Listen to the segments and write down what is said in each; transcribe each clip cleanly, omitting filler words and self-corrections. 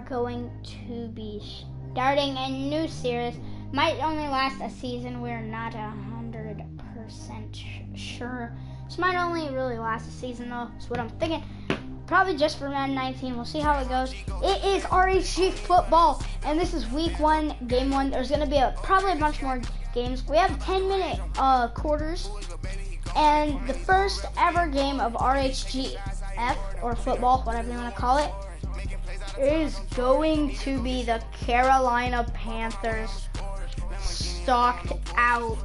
are going to be starting a new series. Might only last a season. We're not 100% sure. This might only really last a season, though. That's what I'm thinking. Probably just for Madden 19. We'll see how it goes. It is RHG Football, and this is week 1, game 1. There's going to be probably a bunch more games. We have 10-minute quarters, and the first ever game of RHGF, or football, whatever you want to call it, is going to be the Carolina Panthers stocked out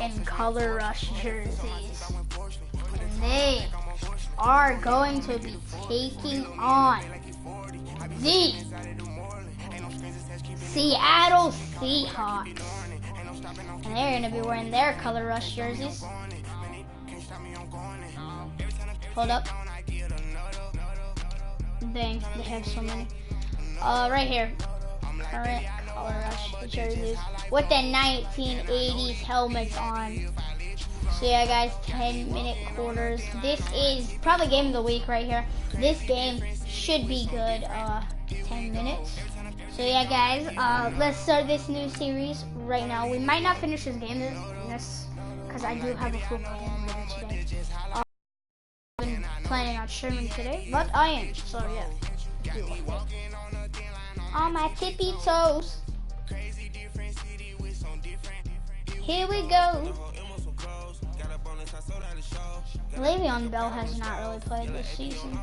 in Color Rush jerseys. And they are going to be taking on the Seattle Seahawks. And they're going to be wearing their Color Rush jerseys. Hold up. Dang, they have so many. Right here. Current Color Rush jerseys with the 1980s helmets on. So yeah, guys, 10-minute quarters. This is probably game of the week right here. This game should be good. 10 minutes. So yeah, guys, let's start this new series right now. We might not finish this game because I do have a football game later today. I've been planning on streaming today, but I am. So yeah. On my tippy toes. Here we go. Le'Veon Bell has not really played this season.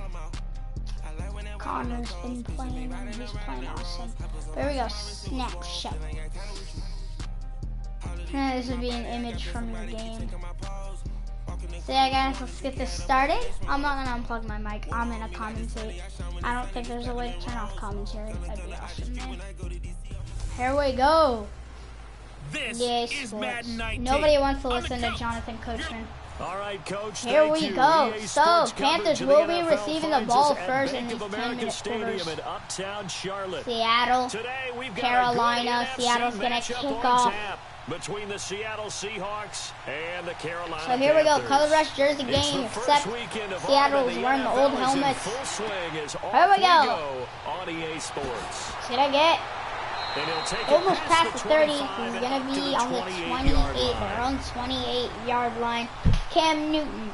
Connor's been playing and he's playing awesome. There we go, snapshot. This would be an image from your game. So yeah, guys, let's get this started. I'm not gonna unplug my mic. I'm gonna commentate. I don't think there's a way to turn off commentary. That'd be awesome, man. Here we go. This is Madden 19. Nobody wants to listen to Jonathan Coachman. All right, Coach. Here we go. So, Panthers will be receiving the ball first in these 10-minute quarters. Seattle, Carolina. Seattle's going to kick off. Between the Seattle Seahawks and the Carolina So here we go, Panthers. Color Rush jersey game, except Seattle is wearing the old helmets. Here we go. On EA Sports. Should I get almost past the 30? He's going to be on the 28, their own 28-yard line. Cam Newton,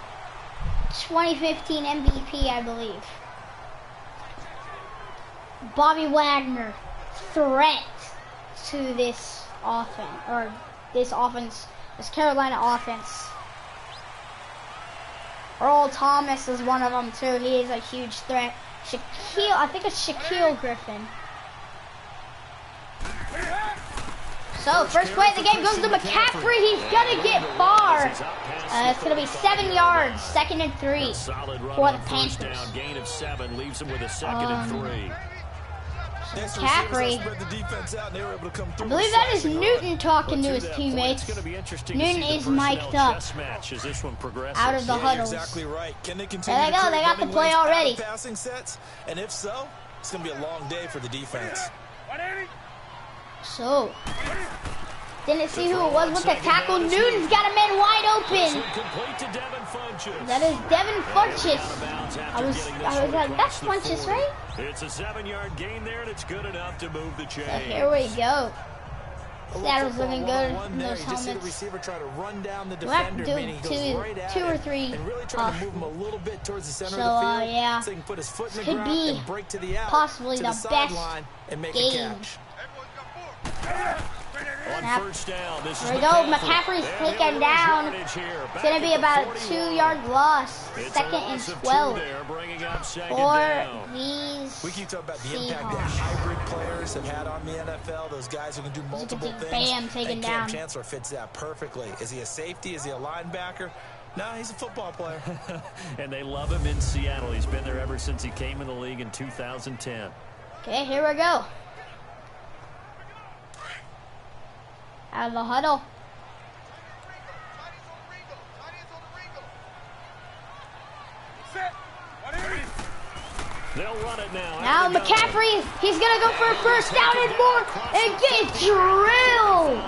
2015 MVP, I believe. Bobby Wagner, threat to this offense, or this Carolina offense. Earl Thomas is one of them too. He is a huge threat. I think it's Shaquille Griffin. So, first play of the game goes to McCaffrey. He's going to get far. It's going to be 7 yards, 2nd and 3 for the Panthers. Gain of 7 leaves him with a 2nd and 3. McCaffrey, I believe that is Newton talking to his teammates. Newton is mic'd up out of the huddles. There they go, they got the play already. And if so, it's going to be a long day for the defense. So, didn't see who it was with the tackle. Newton's got a man wide open. That is Devin Funchess. I was like, that's Funchess, right? It's a 7-yard gain there, and it's good enough to move the chain. So here we go. Seattle's looking good in those helmets. We'll have to do two or three off. So, yeah, this could be possibly the best game. Snap. There we go, McCaffrey's taken down. It's going to be about a 2-yard loss. 2nd and 12 for these We keep talking about the impact that hybrid players have had on the NFL. Those guys who can do multiple things. Bam, taken down. Cam Chancellor fits that perfectly. Is he a safety? Is he a linebacker? No, he's a football player. And they love him in Seattle. He's been there ever since he came in the league in 2010. Okay, here we go. Out of the huddle. They'll run it now. Now McCaffrey, he's going to go for a first down and more and get drilled.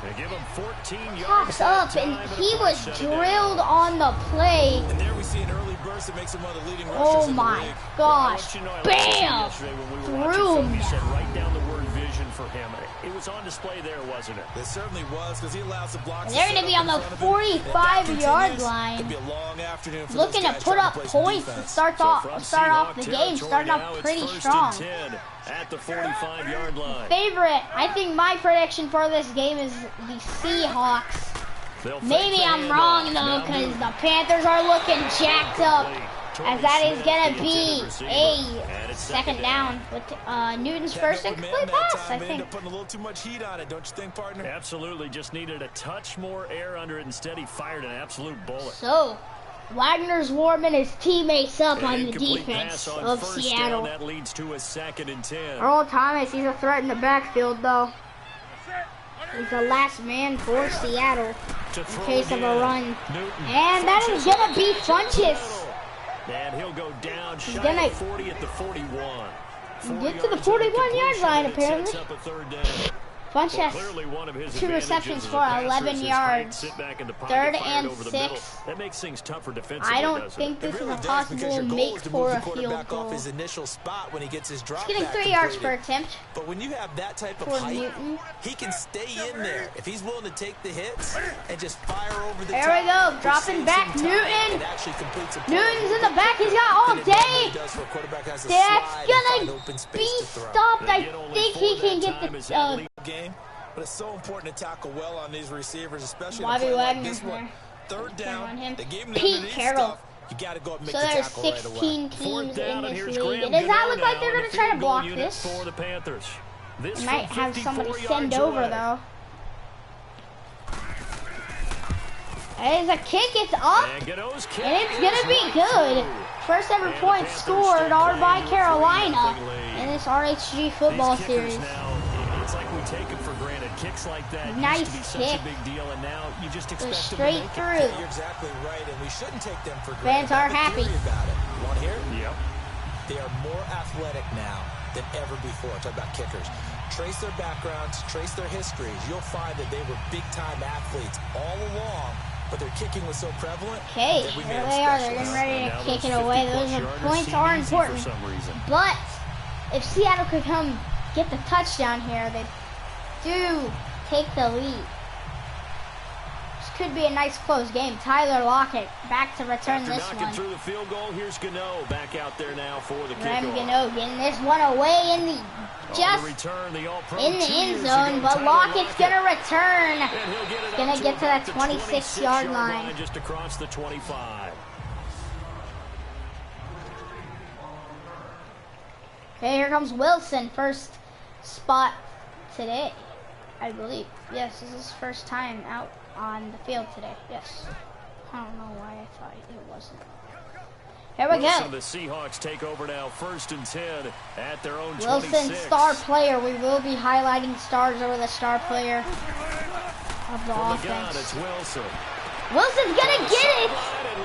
They give him 14 yards. Pops up, and he was drilled on the play. And there we see an early burst that makes him one of the leading rushers Oh in the my league. gosh. Bam! Through him. He said right down the word vision for him. It was on display there, wasn't it? It certainly was, because he allows the blocks. They're going to be on the 45-yard line. Looking to put up points to start off the game, starting off pretty strong. At the 45-yard line. I think my prediction for this game is the Seahawks. Maybe I'm wrong though, because the Panthers are looking jacked up, as that is going to be a second down with Newton's first incomplete pass, I think. Putting a little too much heat on it, don't you think, partner? Absolutely, just needed a touch more air under it. Instead, he fired an absolute bullet. So, Wagner's warming his teammates up on the defense of Seattle. That leads to a 2nd and 10. Earl Thomas, he's a threat in the backfield, though. He's the last man for Seattle in case of a run. And that is going to be Funchess. And he'll go down He's shy gonna of 40 at the 41. Get to the 41-yard line, apparently. Funchess, 2 receptions for 11 yards. 3rd and 6. That makes things tougher defensively. I don't think this is a possible make for a field goal. His initial spot when he gets his drop He's getting 3 yards per attempt. But when you have that type of height, Newton. he can stay in there if he's willing to take the hits and just fire over the There top. we go, dropping back Newton. Newton's in the back, he's got all day. That's gonna be stopped. I think he can get the game, but it's so important to tackle well on these receivers, especially Bobby in a play like Wagner's this one. there. 3rd down, they gave him the Pete underneath Carroll. stuff. You got to go up and make So the there's tackle right 16 away. teams in this league. Graham Does that look Gano like they're now going in to try to the field block goal this? unit for the Panthers. This They might from have somebody 54 send yards over, away. though. As a kick, it's up, and it's going to be good. First ever point scored are by Carolina in this RHG football series. It's like we take it for granted. Kicks like that Nice used to be such kick. a big deal, and now you just expect them to Straight make it. through. You're exactly right, and we shouldn't take them for Fans granted. are But the happy. theory about it. You want to hear it? Yep. They are more athletic now than ever before. Talk about kickers. Trace their backgrounds, trace their histories. You'll find that they were big-time athletes all along, but their kicking was so prevalent. Okay, that we here made they them are. They're special. getting ready Now to kick those it away. 50-plus Those yarders points seem are easy important. for some reason. But if Seattle could come get the touchdown here, they do take the lead. This could be a nice close game. Tyler Lockett back to return After this knocking one. through the field goal, here's Gano back out there now for the Rem kickoff. Gano getting this one away in the On the return, the All-Pro in the 2 end years zone, ago, but Tyler Lockett's Lockett. gonna return. And he'll get it Gonna up get to that about the 26-yard line. just across the 25. Okay, here comes Wilson, first spot today, I believe. Yes, this is his first time out on the field today. Yes. I don't know why I thought it wasn't. Here we Wilson, go. the Seahawks take over now, 1st and 10 at their own Wilson, 26. star player. We will be highlighting stars over the star player of the From the gun, offense. it's Wilson. Wilson's gonna get it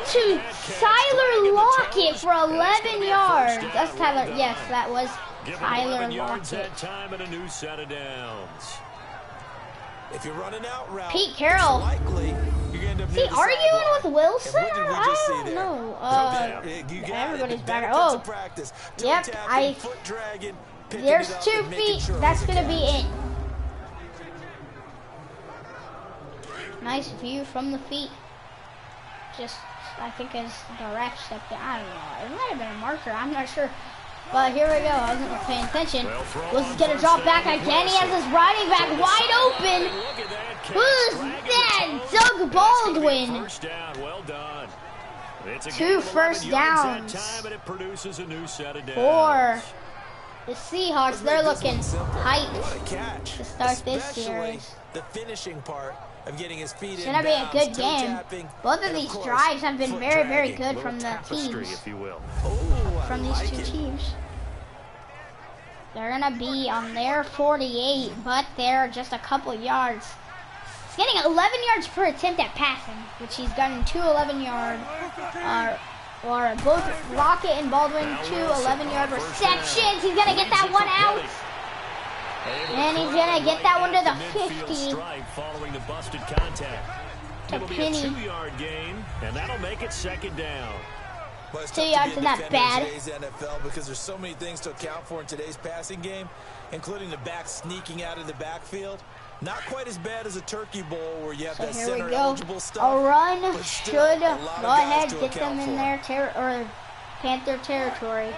to Tyler Lockett for 11 yards. That's Tyler. Yes, that was Give him Tyler 11 yards Lockett. that time and a new set of downs. If you're running out route, Pete Carroll. it's likely you're gonna end up Is near he the arguing sideline. with Wilson? And what did we I just see don't there? know. You got everybody's it. back. Benefits Oh, of practice. yep, Toe-tapping, foot dragging, picking there's it up 2 and making feet. sure it That's was a gonna be catch. in. Nice view from the feet. Just, I think as the ref stepped in. I don't know. It might have been a marker. I'm not sure. But here we go. I wasn't paying attention. Wilson's gonna drop back again. He has his running back wide open. Look at that catch. Who's Dragging that? the ball. Doug Baldwin. First down, well done. It's a 2 gain of 11 first yards downs that time, and it produces a new set of downs. for the Seahawks. They're Let's make looking this one simple. hyped What a catch. to start this Especially series. the finishing part of getting his feet It's in gonna be a bounds, good game. toe-tapping, Both of and these course, drives have been foot very, very dragging. good from the Tapestry, teams. if you will. Oh, I From these like 2 it. teams. They're gonna be on their 48, but they're just a couple yards. He's getting 11 yards per attempt at passing, which he's gotten 2 11-yard, or both Lockett and Baldwin, 2 11-yard receptions. He's gonna get that one out. And he's going to get that one to the 50. Following the busted contact. It'll be a Penny. 2-yard gain, and that'll make it second down. Well, it's 2 tough to yards be a is not defender bad. in today's NFL because there's so many things to account for in today's passing game, including the back sneaking out of the backfield. Not quite as bad as a turkey bowl where you have So that here we center go. eligible stuff. A run but still, should a lot of go guys ahead, to get them account in for. their Panther territory.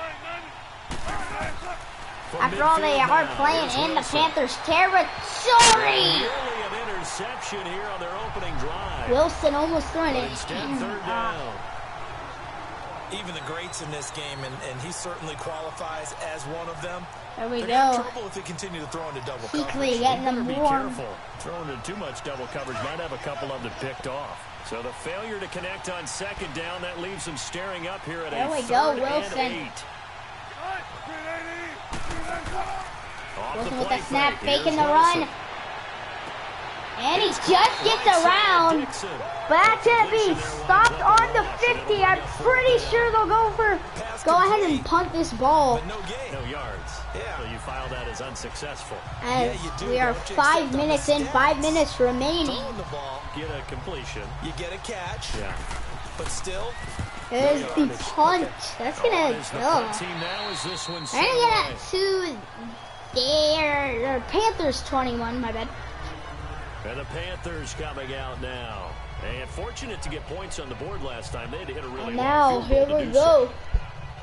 From After all, they midfield are now, playing here's in the Wilson. Panthers territory. Nearly an interception here on their opening drive. Wilson almost throwing But it. instead, third down. Even the greats in this game, and he certainly qualifies as one of them. There we They're gonna have go. trouble if they continue to throw into double Kuechly coverage. getting them Better be warm. careful. Throwing into too much double coverage might have a couple of them picked off. So the failure to connect on second down, that leaves them staring up here at There a we go, 3rd Wilson. and 8. Off the Wilson with play the snap, fake. faking Here's the run. Wilson. And he just gets around. Dixon. But that's going to be stopped on the 50. I'm pretty sure they'll go ahead and punt this ball. But no gain. No yards. Yeah. So you file that as unsuccessful. As Yeah, you do, we are don't you? 5 Except on minutes the in, 5 stats. minutes remaining. Throwing the ball, Get a completion. you get a catch, Yeah. but still, There's the punt. That's going Is to the go. punt team now? Is this one They're set going to away? get to their Panthers 21, my bad. And the Panthers coming out now. And fortunate to get points on the board last time. They had to hit a really And long now, field here goal to we do go. so.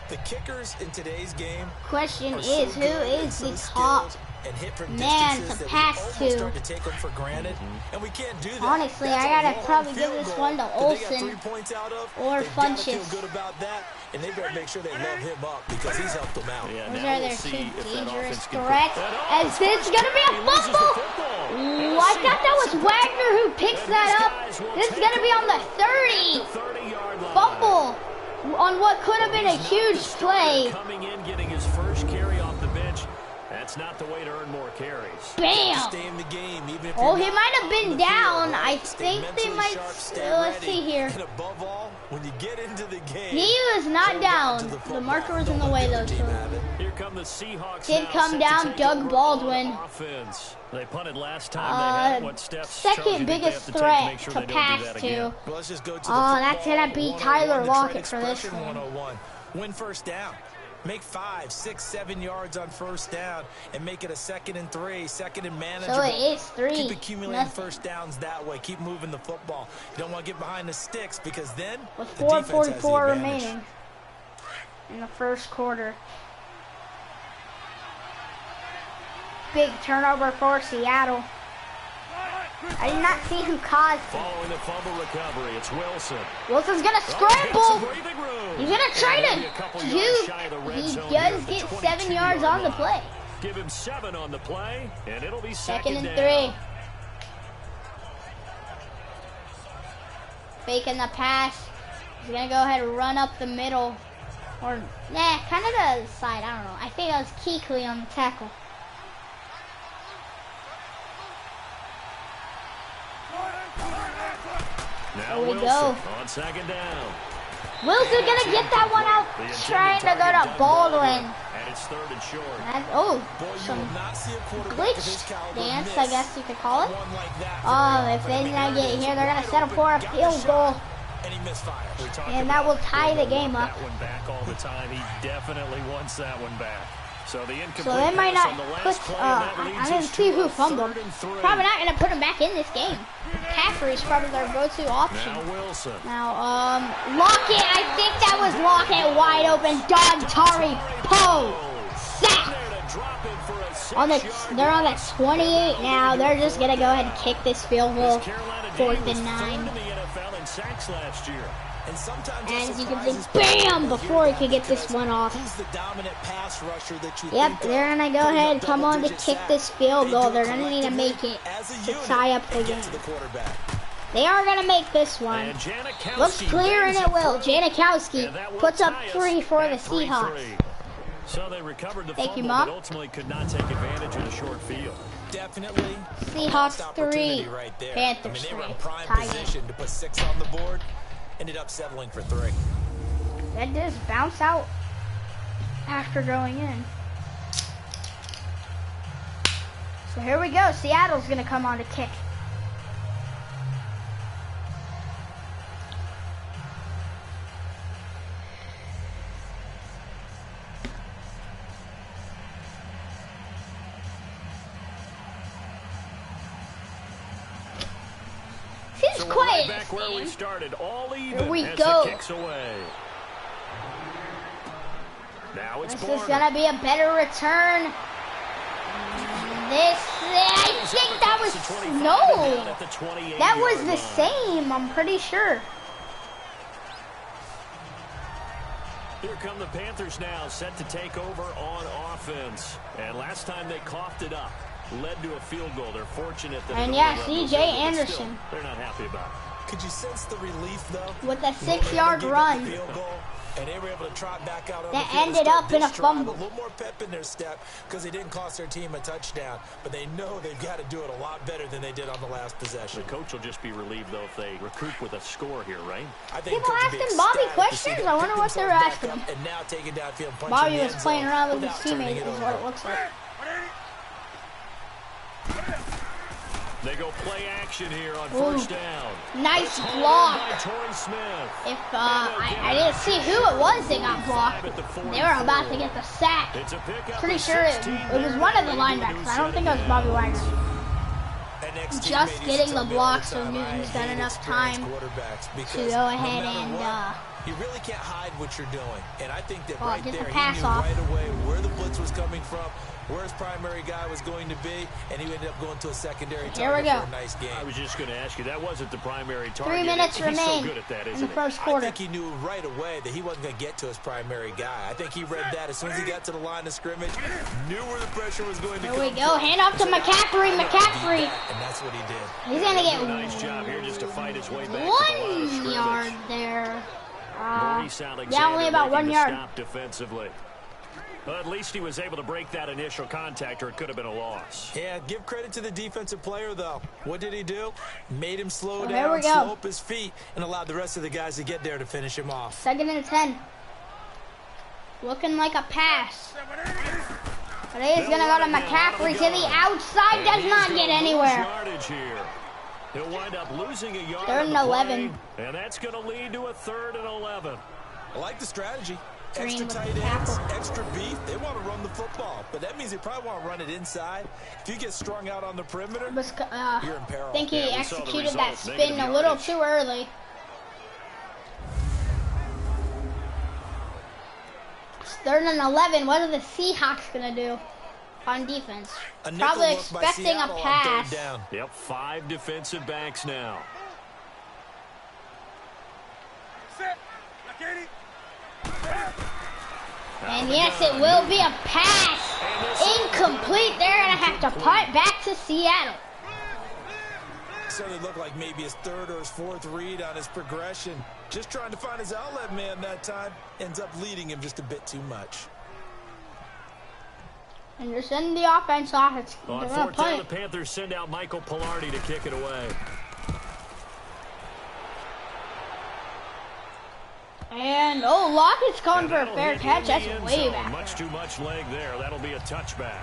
the kickers in today's game Question are is, so who good and is so the top skilled and hit from man distances to that pass we almost to? start to take them for granted, and we can't do that. Honestly, That's I a gotta long probably give field this goal one to that they got Olsen 3 points out of. or They've gotta Funchess. feel good about that, and they better make sure they love him up because he's helped them out. Yeah, Those now are we'll their see two if that dangerous offense can threats. That As this is going to be a He loses the fumble. football. Ooh, I thought that was Wagner who picks that up. This is going to be on the 30. 30-yard line. Fumble on what could have been a He's not huge the starter play. Coming in, getting his first carry off the bench. That's not the way to earn more carries. Bam. Stay in the game, even if Oh, you're he not might have on been the field, down. right? I Stay think they mentally might. sharp, stay Let's ready, see here. And above all, when you get into the game, He was not hold on down. to The football. marker was in Don't the let way, the though. other team So. have it. Here come the Seahawks Did now, come set down to take Doug over Baldwin. on offense. They punted last time. They had what steps? Charles, you Second think they biggest have to take threat make sure to they don't do pass that to. again? Well, let's just go to the Oh, that's football gonna be 101, Tyler the Lockett trade for this expression one. 101. Win first down. Make 5, 6, 7 yards on first down and make it a 2nd and 3, 2nd and manageable. So it is 3. Keep accumulating Nothing. first downs that way. Keep moving the football. You don't want to get behind the sticks because then With the defense has the 4:44 advantage. remaining in the first quarter. Big turnover for Seattle. I did not see who caused it. Following the fumble recovery, it's Wilson. Wilson's gonna Oh, scramble. gets some breathing room. He's gonna trade Maybe it. a couple He yards shy of the red zone here does at the get 7 22 yards yard on the line. play. Give him 7 on the play, and it'll be Second and down. 3. Faking the pass. He's gonna go ahead and run up the middle. Or, nah, kind of the side. I don't know. I think that was Kuechly on the tackle. Now There we Wilson go. on second down. Wilson gonna get that one out, The intended trying to go target, to Doug Baldwin. And it's 3rd and short. And, oh, Boy, you some will not see a quarterback of his glitch caliber dance, miss I guess you could call it. one like that Oh, very if often. they I did mean, not there get it is, here, they're gonna wide settle open, for a got the field shot, goal. and he misfires. We talk And about that will tie the Bill game want up. That one back all the time. He definitely wants that one back. So the incomplete So they might pass not on the put, last play, and that I leads didn't us see to who a fumbled. 3rd and 3. Probably not gonna put him back in this game. McCaffrey's probably their go-to option. Now Wilson. Now, Lockett, I think that was Lockett wide open. Tari Poe. Sack. There to drop him for a On the, 6-yard they're on the loss. 28 now. They're just gonna go ahead and kick this field goal. This Carolina D 4th was and 9. 3rd in the NFL in sacks last year. And sometimes And it as you can see, surprises people bam, when they before hear he could get that this because one off. He's the dominant pass rusher that you Yep, think of, they're gonna go putting ahead up and come on to double-digit kick sacks. this field They goal. do it They're gonna need to make collectively it as a to unit tie up the and get game. to the quarterback. They are gonna make this one. And Janikowski Looks clear and bangs it will. through. Janikowski And that will puts up tie us 3 for the at 3-3. Seahawks. So they recovered the Thank you, fumble, Mom. but ultimately could not take advantage of the short field. Definitely. Seahawks Lost opportunity 3, right there. Panthers they were 3. in prime Tie game. position to put 6 on the board. Ended up settling for 3. That just bounce out after going in. So here we go. Seattle's going to come on to kick. Seems So quiet. back where we started, all even. Here we as go. the kick's away. Now it's This is Barner. going to be a better return. I think that was, no, that was the same, I'm pretty sure. Here come the Panthers now, set to take over on offense. And last time they coughed it up, led to a field goal. They're fortunate that. And yeah, C.J. Anderson. They're not happy about it. Could you sense the relief, though? With a 6-yard run. And they were able to trot back out on that the field ended up in a fumble. A little more pep in their step because they didn't cost their team a touchdown. But they know they've got to do it a lot better than they did on the last possession. The coach will just be relieved, though, if they recoup with a score here, right? I think people asking Bobby questions? I wonder what they're asking him. And now taking downfield, punching Bobby the was end playing zone around with his without turning teammates, it is what over. it looks like. They go play action here on first down. Nice block. By Torrey Smith. If I didn't see who it was that got blocked. They were about to get the sack. It's a pickup. Pretty sure it was one of the linebackers. I don't think it was Bobby Wagner. Just getting the block, so Newton's got enough time to go ahead and you really can't hide what you're doing. And I think that right there, the he pass knew off. right away where the blitz was coming from, where his primary guy was going to be, and he ended up going to a secondary target for a nice game. I was just going to ask you, that wasn't the primary target. 3 minutes He's remain so good at that, in isn't the first quarter. I think he knew right away that he wasn't going to get to his primary guy. I think he read that as soon as he got to the line of scrimmage, knew where the pressure was going to come. Here we go. Hand off to McCaffrey. McCaffrey. And that's what he did. He's going to get a nice job here just to fight his way back 1 yard there. Yeah, only about 1 yard. Stop defensively. Well, at least he was able to break that initial contact, or it could have been a loss. Yeah, give credit to the defensive player, though. What did he do? Made him slow There we down, go. slow up his feet, and allowed the rest of the guys to get there to finish him off. 2nd and 10. Looking like a pass. But he's going to go to McCaffrey to the outside. Does not get anywhere. He'll wind up losing a yard. 3rd and 11. And that's going to lead to a 3rd and 11. I like the strategy. Green Extra with tight the ends, tackle. extra beef. They want to run the football, but that means they probably want to run it inside. If you get strung out on the perimeter, you're in peril. I think he Yeah, we saw the executed that results. spin Negative a little yardage. too early. It's 3rd and 11. What are the Seahawks going to do on defense? A nickel Probably look by expecting a Seattle on pass. 3rd down. Yep, 5 defensive backs now. And yes, it will be a pass. Incomplete. They're going to have to punt back to Seattle. Certainly looked like maybe his 3rd or his 4th read on his progression. Just trying to find his outlet man that time. Ends up leading him just a bit too much. And you're sending the offense off. They're On going to 4th down, punt the it. Panthers send out Michael Pilardi to kick it away. And, Lockett's going for a that'll fair hit catch. in That's the end way zone. back. Much too much leg there. That'll be a touchback.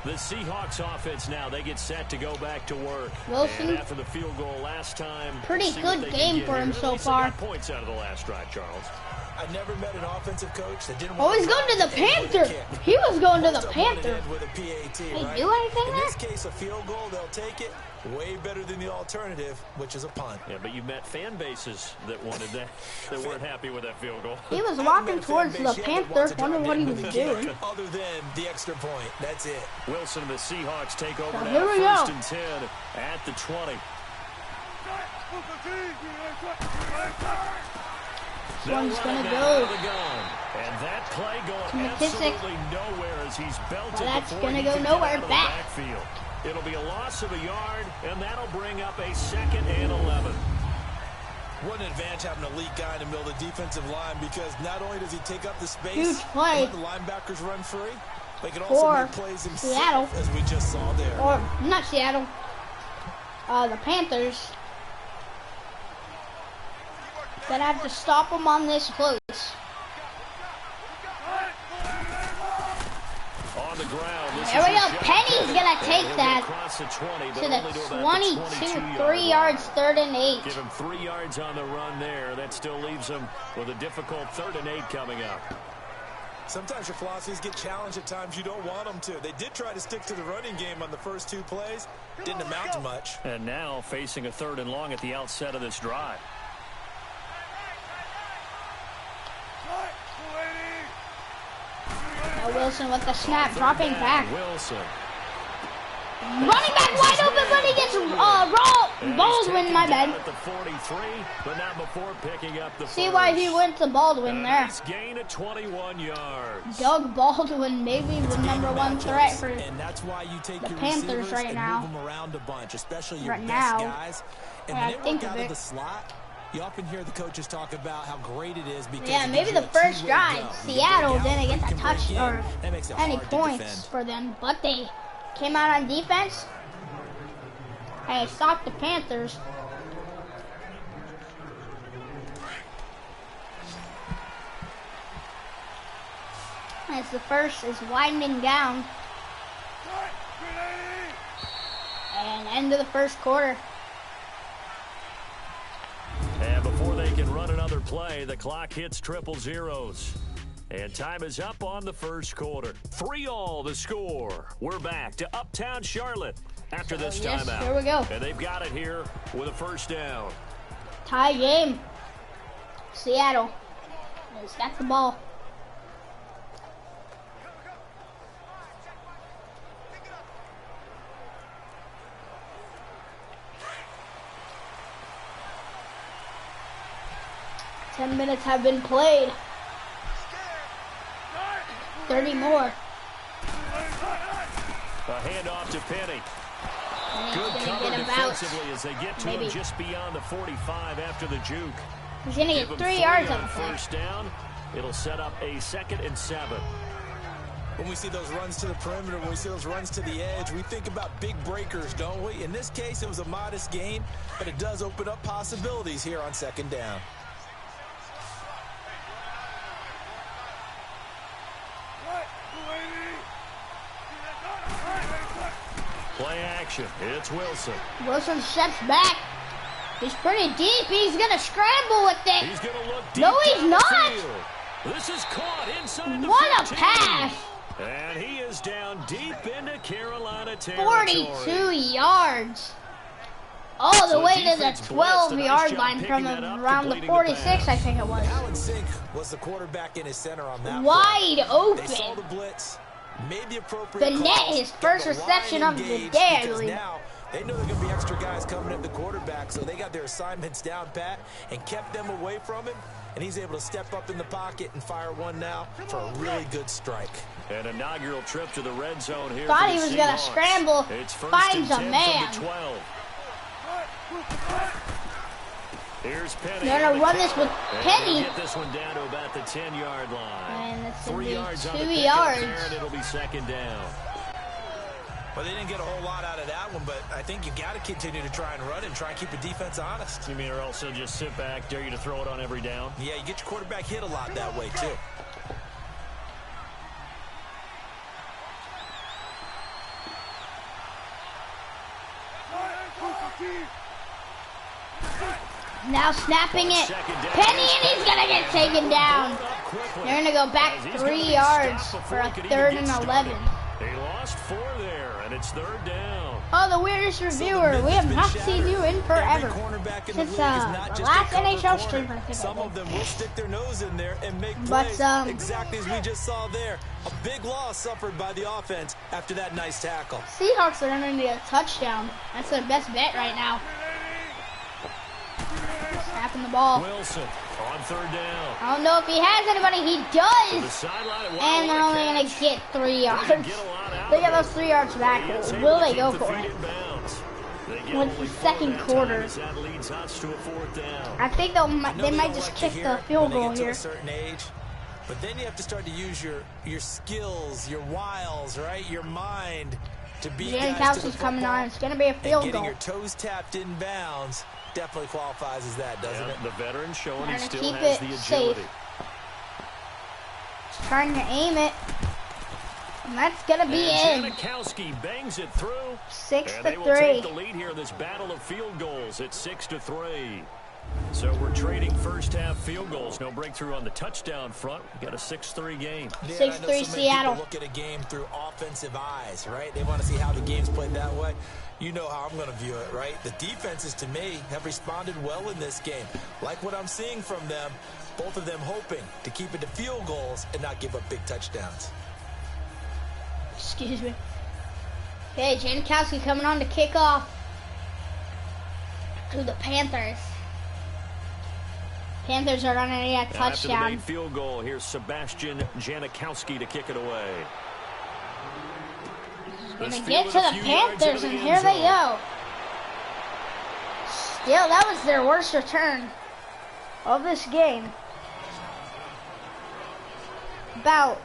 The Seahawks offense now, they get set to go back to work. Wilson. And after the field goal last time, Pretty see what good they game can get for him here. so At least they far. got points out of the last drive, Charles. I never met an offensive coach that didn't Oh, want he's going to the end with a Panther. kick. He was going to Most the of them want Panther. end with a PAT, They right? do anything In there? this case, a field goal, they'll take it. Way better than the alternative, which is a punt. Yeah, but you met fan bases that wanted that, that weren't happy with that field goal. He was I haven't walking met a fan towards base the yet that Panther. wants to Wonder drive what he in was with a kick, doing. Other than the extra point. That's it. Wilson and the Seahawks take over So now, here we 1st go. and 10 at the 20. This one's going to Now go. out of the gun. And that play going McKissick. absolutely nowhere as he's belted Well, that's before gonna he go can get nowhere out of the back. backfield. It'll be a loss of a yard, and that'll bring up a 2nd and 11. What an advantage having a elite guy in the middle of the defensive line, because not only does he take up the space Huge play. and let the linebackers run free, but he can also For make plays himself, Seattle. as we just saw there. Or, not Seattle. The Panthers. Gonna have to stop them on this close. On the ground, There we go. Penny's going to take that to the 22, 3 yards, 3rd and 8. Give him 3 yards on the run there. That still leaves him with a difficult 3rd and 8 coming up. Sometimes your philosophies get challenged at times you don't want them to. They did try to stick to the running game on the first 2 plays. Didn't amount to much. And now facing a 3rd and long at the outset of this drive. Now Wilson with the snap, dropping back. Wilson. Running back wide open, but he gets Baldwin, my bad. At the 43, but not before picking up the See why he went to Baldwin there. Nice gain of 21 yards. Doug Baldwin, maybe the #1 threat for and that's why you take the your Panthers right and now. move them around a bunch, especially your Right best now, guys. And when I when they think work of out of it. the slot, you often hear the coaches talk about how great it is because Yeah, it maybe gives the you a first two-way drive, go. Seattle You break out, didn't get you a can touch break in, or that makes it any hard to points defend. for them, but they came out on defense and stopped the Panthers. As the first is winding down. And end of the first quarter. And before they can run another play, the clock hits triple zeros. And time is up on the first quarter. 3-3 the score. We're back to Uptown Charlotte after this timeout. Here we go. And they've got it here with a first down. Tie game. Seattle has got the ball. Ten minutes have been played. 30 more. A handoff to Penny. And Good he's cover going to get about, defensively as they get to maybe. him just beyond the 45 after the juke. He's going to Give get him 3 3 yards on on the play. first down. It'll set up a 2nd and 7. When we see those runs to the perimeter, when we see those runs to the edge, we think about big breakers, don't we? In this case, it was a modest gain, but it does open up possibilities here on 2nd down. Play action. It's Wilson. Wilson steps back. He's pretty deep. He's going to scramble with it. He's going to look deep. No, he's down the not. field. This is caught inside the What a 15. pass. And he is down deep into Carolina territory. 42 yards. All the So way to the defense blitzed. A nice 12-yard job line picking from that up, around the completing 46, I think it was. Alan Zink was the quarterback in his center on that Wide play. They saw the open. blitz, made the appropriate The net, calls, his got first the line reception of the engaged day, I because believe. now they know there are going to be extra guys coming at the quarterback, so they got their assignments down pat and kept them away from him, and he's able to step up in the pocket and fire one now for a really good strike. An inaugural trip to the red zone here. Thought for he the was going to Seahawks. scramble. It's first Finds and a 10 man. from the 12. Here's Penny. They're going to run this with And Penny. get this one down to about the 10-yard line. And it's going 3 to yards on be the 2 pickup yards. there, and it'll be 2nd down. Well, they didn't get a whole lot out of that one, but I think you got to continue to try and run and try and keep the defense honest. You mean or also just sit back, dare you to throw it on every down? Yeah, you get your quarterback hit a lot that way, too. Now snapping it. Penny, and he's going to get taken down. They're going to go back 3 yards for a 3rd and 11. They lost 4 there, and it's 3rd down. Oh, the weirdest reviewer. We have not seen you in forever. Since the last NHL stream, I think. Some of them will stick their nose in there and make But, plays, exactly as we just saw there. A big loss suffered by the offense after that nice tackle. Seahawks are going to get a touchdown. That's their best bet right now. Snapping the ball. Wilson on 3rd down. I don't know if he has anybody. He To the does. sideline, And they're only going to get 3 yards. Get a lot out They of get it. those 3 yards back. He is able Will to they keep go the for feet it? in bounds. They get With only the 4 second that time quarter. as that leads us to a 4th down. I think they might just kick the field goal When they get to here. a certain age, but then you have to start to use your skills, your wiles, right? Your mind to beat Jaden guys to the Kelsey's coming football. on. It's going to be a And field getting goal. your toes tapped in bounds definitely qualifies as that, doesn't it? The veteran showing Trying he to still keep has it the safe. agility. Just trying to aim it. And that's gonna be in. Janikowski bangs it through. 6-3. They will take the lead here in this battle of field goals. It's 6-3. So we're trading first half field goals. No breakthrough on the touchdown front. We got a 6-3 game. Yeah, 6-3 Seattle. Look at a game through offensive eyes, right? They want to see how the game's played that way. You know how I'm going to view it, right? The defenses, to me, have responded well in this game. Like what I'm seeing from them, both of them hoping to keep it to field goals and not give up big touchdowns. Excuse me. Okay, Janikowski coming on to kick off to the Panthers. Panthers are running a touchdown. After the main field goal, here's Sebastian Janikowski to kick it away. Gonna get to the Panthers, and here they go. Still, that was their worst return of this game. About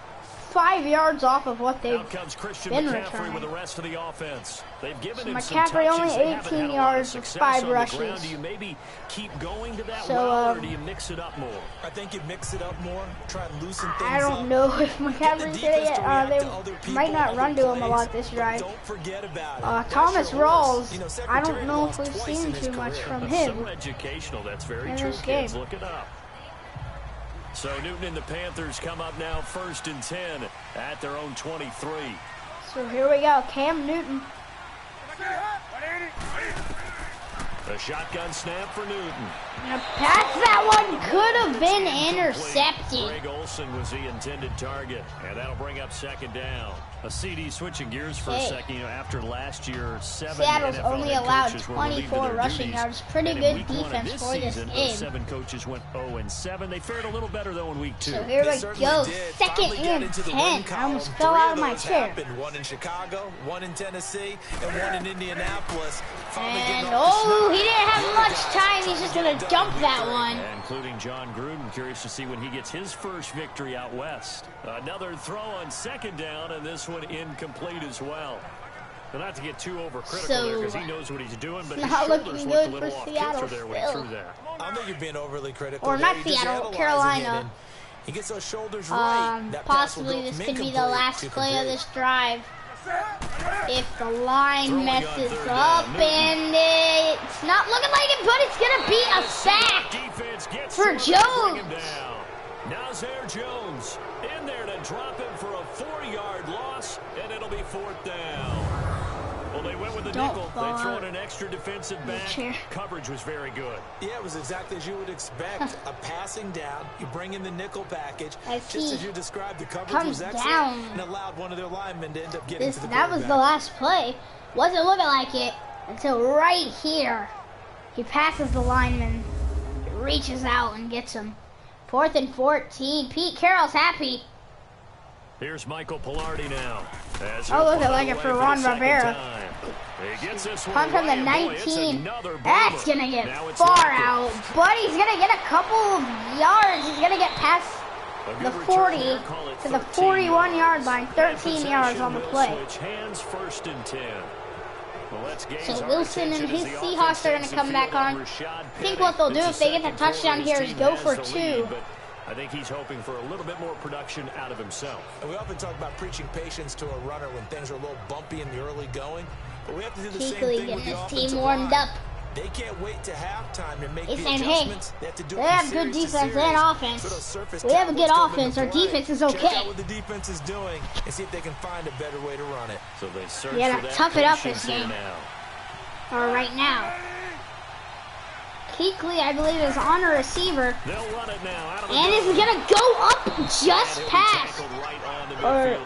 5 yards off of what they've been returning. With the rest of the offense. They've given So him McCaffrey only 18 yards with 5 rushes. Do you maybe keep going to that so, or do you mix it up more? I think you mix it up more, try and loosen things up. I don't know if McCaffrey's gonna get. They might not run to him a lot this drive. Don't forget about it. Thomas Rawls, I don't know if we've seen too much from him. So educational, that's very in true, this kids. game. Look it up. So Newton and the Panthers come up now 1st and 10 at their own 23. So here we go, Cam Newton. A shotgun snap for Newton. And a pass, that one could have been intercepted. Greg Olsen was the intended target, and that'll bring up 2nd down. A CD switching gears for a second. You know, after last year, 7 Seattle's NFL only head allowed coaches were relieved of 24 their rushing duties. yards. Pretty And good week 1 of defense this for this season, game. those 7 coaches went 0-7. They fared a little better though in week 2. So here we go, 2nd and 10. I almost fell out of my chair. One in Chicago, one in Tennessee, and one in Indianapolis. And oh, he didn't have much time. He's just gonna dump that one. Including John Gruden. Curious to see when he gets his first victory out west. Another throw on 2nd down, and this one incomplete as well. But not to get too overcritical there because he knows what he's doing, but his not looking shoulders good looked a little for off Seattle kilter there when he threw that. I don't think you're being overly critical. Or not Seattle, Carolina. He gets those shoulders right. Possibly this could be the last play of this drive. If the line messes up, and it's not looking like it, but it's going to be a sack for Jones. Nazir Jones in there to drop him for a 4-yard loss, and it'll be 4th down. Well, they went with the nickel. They throw in an extra defensive back. Coverage was very good. Yeah, it was exactly as you would expect. A passing down. You bring in the nickel package. Just as you described, the coverage was excellent and allowed one of their linemen to end up getting to the That was the last play. Wasn't looking like it until right here. He passes the lineman, reaches out and gets him. 4th and 14. Pete Carroll's happy. Here's Michael Pilardi now. Oh, look at like it for Ron Rivera. Punt from the 19. That's going to get far out. But he's going to get a couple of yards. He's going to get past the 40 to the 41-yard line. 13 yards on the play. So Wilson and his Seahawks are going to come back on. I think what they'll do if they get the touchdown here is go for 2. I think he's hoping for a little bit more production out of himself. And we often talk about preaching patience to a runner when things are a little bumpy in the early going. But we have to do the same thing with the offensive line. warmed up. They can't wait to halftime to make the saying, adjustments. Hey, they have good defense and offense. We have a good offense. Our defense is okay. Check out what the defense is doing and see if they can find a better way to run it. So they search for that tough it up this game. Or right now. Keekly, I believe, is on a receiver. They'll run it now. And is going to go up just past. Or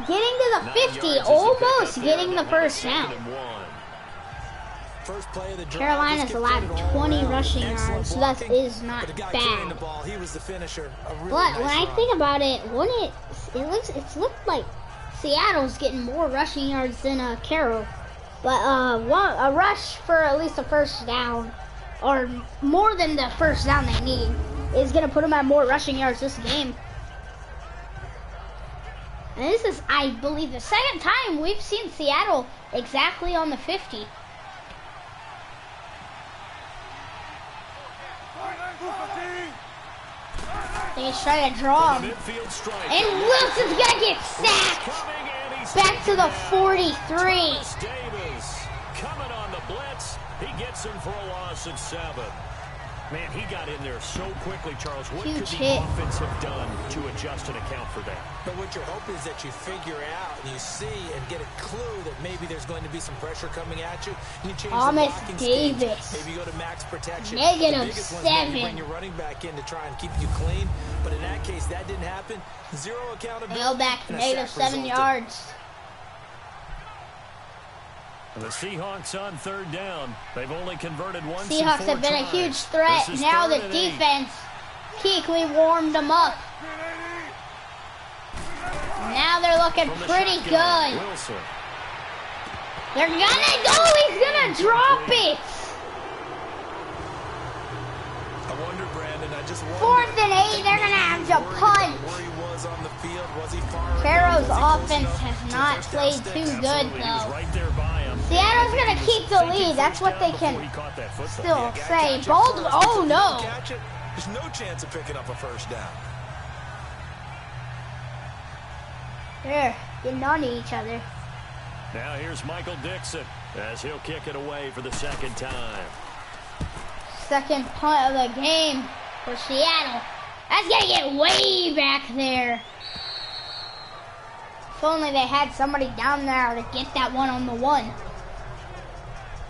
getting to the 50. Almost getting the first down. Carolina's allowed 20 rushing yards, so that is not bad. But when I think about it, it's looked like Seattle's getting more rushing yards than Carroll. But a rush for at least a first down, or more than the first down they need, is going to put them at more rushing yards this game. And this is, I believe, the second time we've seen Seattle exactly on the 50. He's trying to draw him. And Wilson's going to get sacked. back to the 43. Davis coming on the blitz. He gets him for a loss of 7. Man, he got in there so quickly, Charles. What Huge could the hit. offense have done to adjust and account for that? But what you're hoping is that you figure out and you see and get a clue that maybe there's going to be some pressure coming at you. And you change Thomas the blocking Davis. scheme. Maybe you go to max protection. Negative The biggest one's maybe 7. bring your running back in to try and keep you clean. But in that case, that didn't happen. 0 accountability. Go back, and a negative sack 7 resulted. yards. The Seahawks on 3rd down. They've only converted once. Seahawks have been a huge threat. Now the defense, Kuechly warmed them up. Now they're looking pretty good. Wilson. They're gonna go. He's gonna drop it. I wonder, Brandon, I just wonder. 4th and 8. They're gonna have to punt. Where he was on the field, was he far Pharaoh's enough? Was he close offense enough has to not touchdown played sticks? too good, Absolutely. He was though. right there by him. Seattle's gonna keep the lead. That's what they can still say. Baldwin, oh no. Catch it. There's no chance of picking up a first down. They're getting on to each other. Now here's Michael Dixon as he'll kick it away for the 2nd time. Second punt of the game for Seattle. That's gonna get way back there. If only they had somebody down there to get that one on the 1.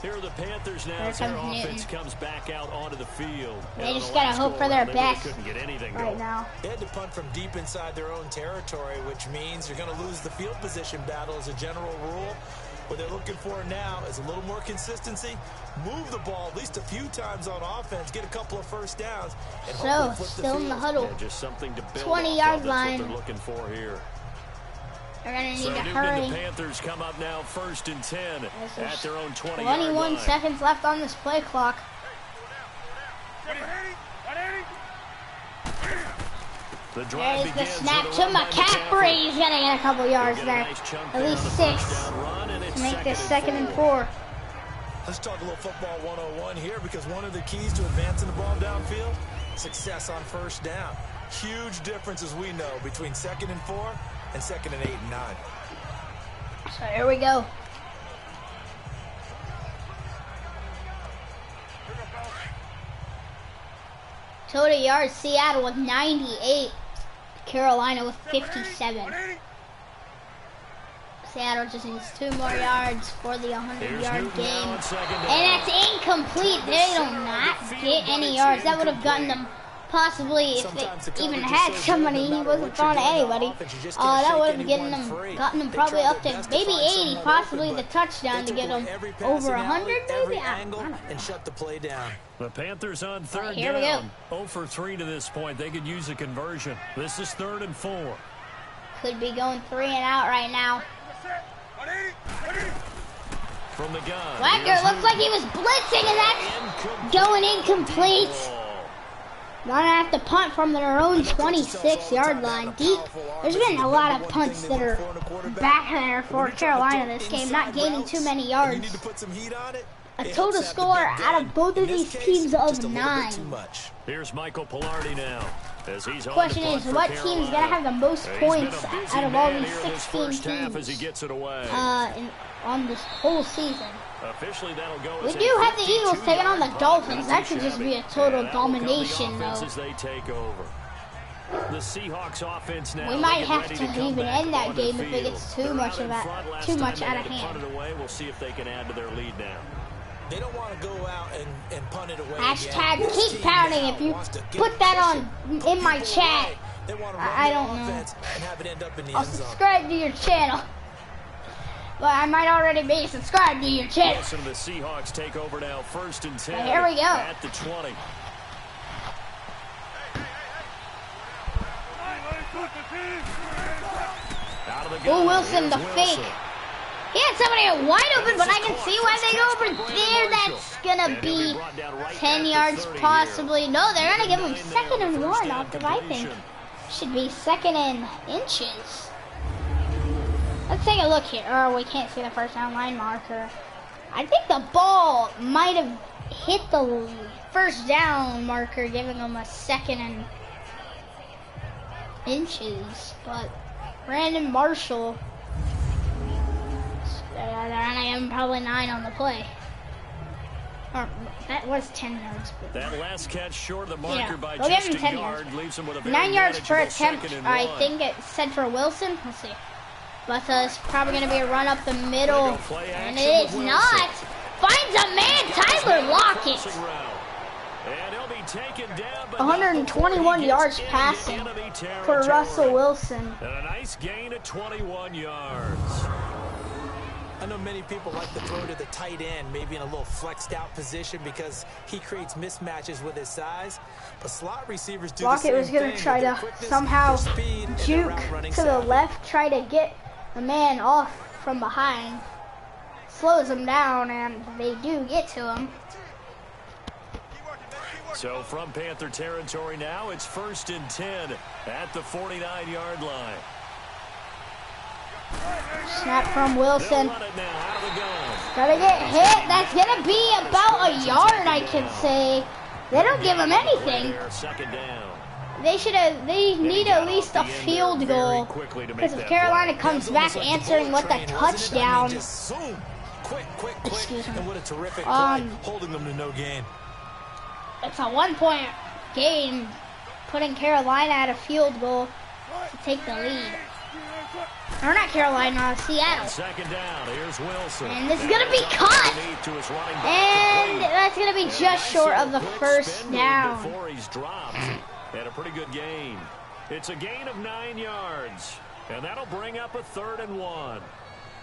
Here are the Panthers now There as their comes Newton. offense comes back out onto the field. They And just on the gotta last hope for go-around, their they really best couldn't get anything right going. now. They had to punt from deep inside their own territory, which means you're going to lose the field position battle as a general rule. What they're looking for now is a little more consistency. Move the ball at least a few times on offense. Get a couple of first downs. And So, hopefully flip still in the field. huddle. Yeah, just something to build 20-yard off of. That's line. what they're looking for here. They're gonna need So to Newton hurry. and the Panthers come up now 1st and 10 This at is their own 20-yard 21 line. seconds left on this play clock. The drive There's the begins snap with to a run by McCaffrey. He's gonna get a couple yards Get a there. nice chunk At there least on the 6 first down run, and it's to make this 2nd and 4. 4. Let's talk a little football 101 here, because one of the keys to advancing the ball downfield, success on first down. Huge difference, as we know, between 2nd and 4 and 2nd and 8 and 9. So here we go. Total yards, Seattle with 98. Carolina with 57. Seattle just needs 2 more yards for the 100-yard game. And that's incomplete. They do not get any yards. That would have gotten them possibly, if they even had somebody, he wasn't throwing to anybody. That would have gotten them probably up to maybe 80, possibly the touchdown to get them over 100 maybe? I don't know. And shut the play down. The Panthers on 3rd Here we go. down. 0 for 3 to this point. They could use a conversion. This is 3rd and 4. Could be going 3 and out right now. From the gun. Wagner looks like he was blitzing, and that's going incomplete. Gonna have to punt from their own 26-yard line. Deep. There's been a lot of punts that are back there for Carolina this game, not gaining too many yards. A total score out of both of these teams of 9. Here's Michael Pilardi now. As he's Question is, what team's gonna have the most points out of all these 16 teams as he gets it away. on this whole season? Officially, that'll go We as do have the Eagles taking on the Dolphins. That could just be a total domination, though. As they take over. The Seahawks offense now. We might have to even end that game if it gets too much out of hand. We'll see if they can add to their lead now. They don't want to go out and punt it away. Hashtag keep pounding if you put that on in my chat. I don't know. I'll subscribe to your channel. But I might already be subscribed to your channel. Wilson and the Seahawks take over now, 1st and 10. But here we go. At the 20. Out of the gun. Wilson, the Here's fake. Wilson. He had somebody wide open, but I can see why they go over there. That's gonna be 10 yards possibly. No, they're gonna give him 2nd and 1 off the I think. Should be 2nd and inches. Let's take a look here. Oh, we can't see the first down line marker. I think the ball might have hit the first down marker, giving them a 2nd and inches. But Brandon Marshall I'm probably 9 on the play. Or, that was 10 yards. But that last catch short of the marker by we'll give just him 10 a yard yards. leaves him with a 9 yards per manageable attempt. I think it said for Wilson. Let's see. But it's probably going to be a run up the middle. And it is not. Finds a man, Tyler Lockett. And he'll be taken down, but 121 yards passing for Russell Wilson. And a nice gain of 21 yards. I know many people like to throw to the tight end, maybe in a little flexed out position because he creates mismatches with his size. But slot receivers do the same Lockett was going to try to somehow juke to the left, try to get the man off from behind. Slows him down, and they do get to him. So from Panther territory now, it's 1st and 10 at the 49-yard line. Snap from Wilson. Gotta get hit. That's gonna be about a yard, I can say. They don't give him anything. They need at least a field goal. Because if Carolina comes back answering with a touchdown. Excuse me. What a terrific play, holding them to no gain. It's a 1-point game, putting Carolina at a field goal to take the lead. Or not Carolina, Seattle. 2nd down, here's Wilson. And this is going to be caught. And that's going to be just short of the first down. Before he's dropped. And a pretty good gain. It's a gain of 9 yards. And that'll bring up a 3rd and 1.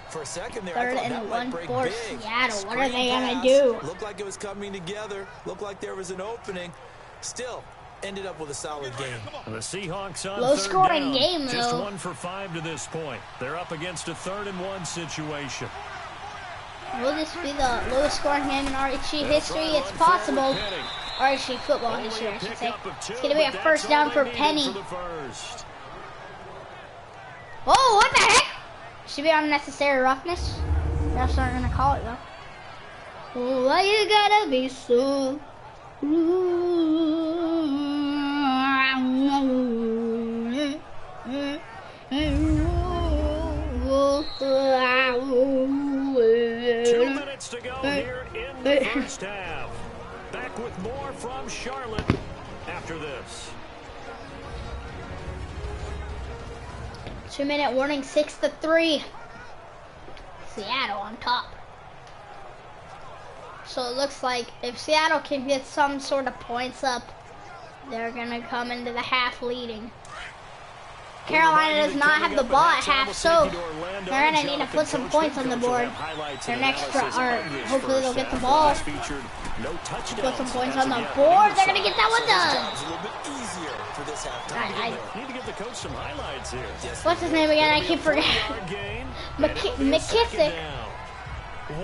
For a second there, 3rd I thought and 1 for big. Seattle. What are they going to do? Looked like it was coming together. Looked like there was an opening. Still ended up with a solid game. The Seahawks on low-scoring game, though. Just 1 for 5 to this point. They're up against a 3rd and 1 situation. Will this be the lowest scoring game in RHG history? It's possible. RHG football history, I should say. It's going to be a 1st down for Penny. Oh, what the heck? Should be unnecessary roughness. That's what I'm going to call it, though. Oh, why you gotta be so rude? 2 minutes to go here in the first half. Back with more from Charlotte after this. 2-minute warning, 6-3. Seattle on top. So it looks like if Seattle can get some sort of points up, they're going to come into the half leading. Carolina does not have the ball at half, so they're going to need to put some points on the board. Their next drive, hopefully they'll get the ball. Put some points on the board. They're going to get that one done. Need to give the coach some highlights here. What's his name again? I keep forgetting. McKissick.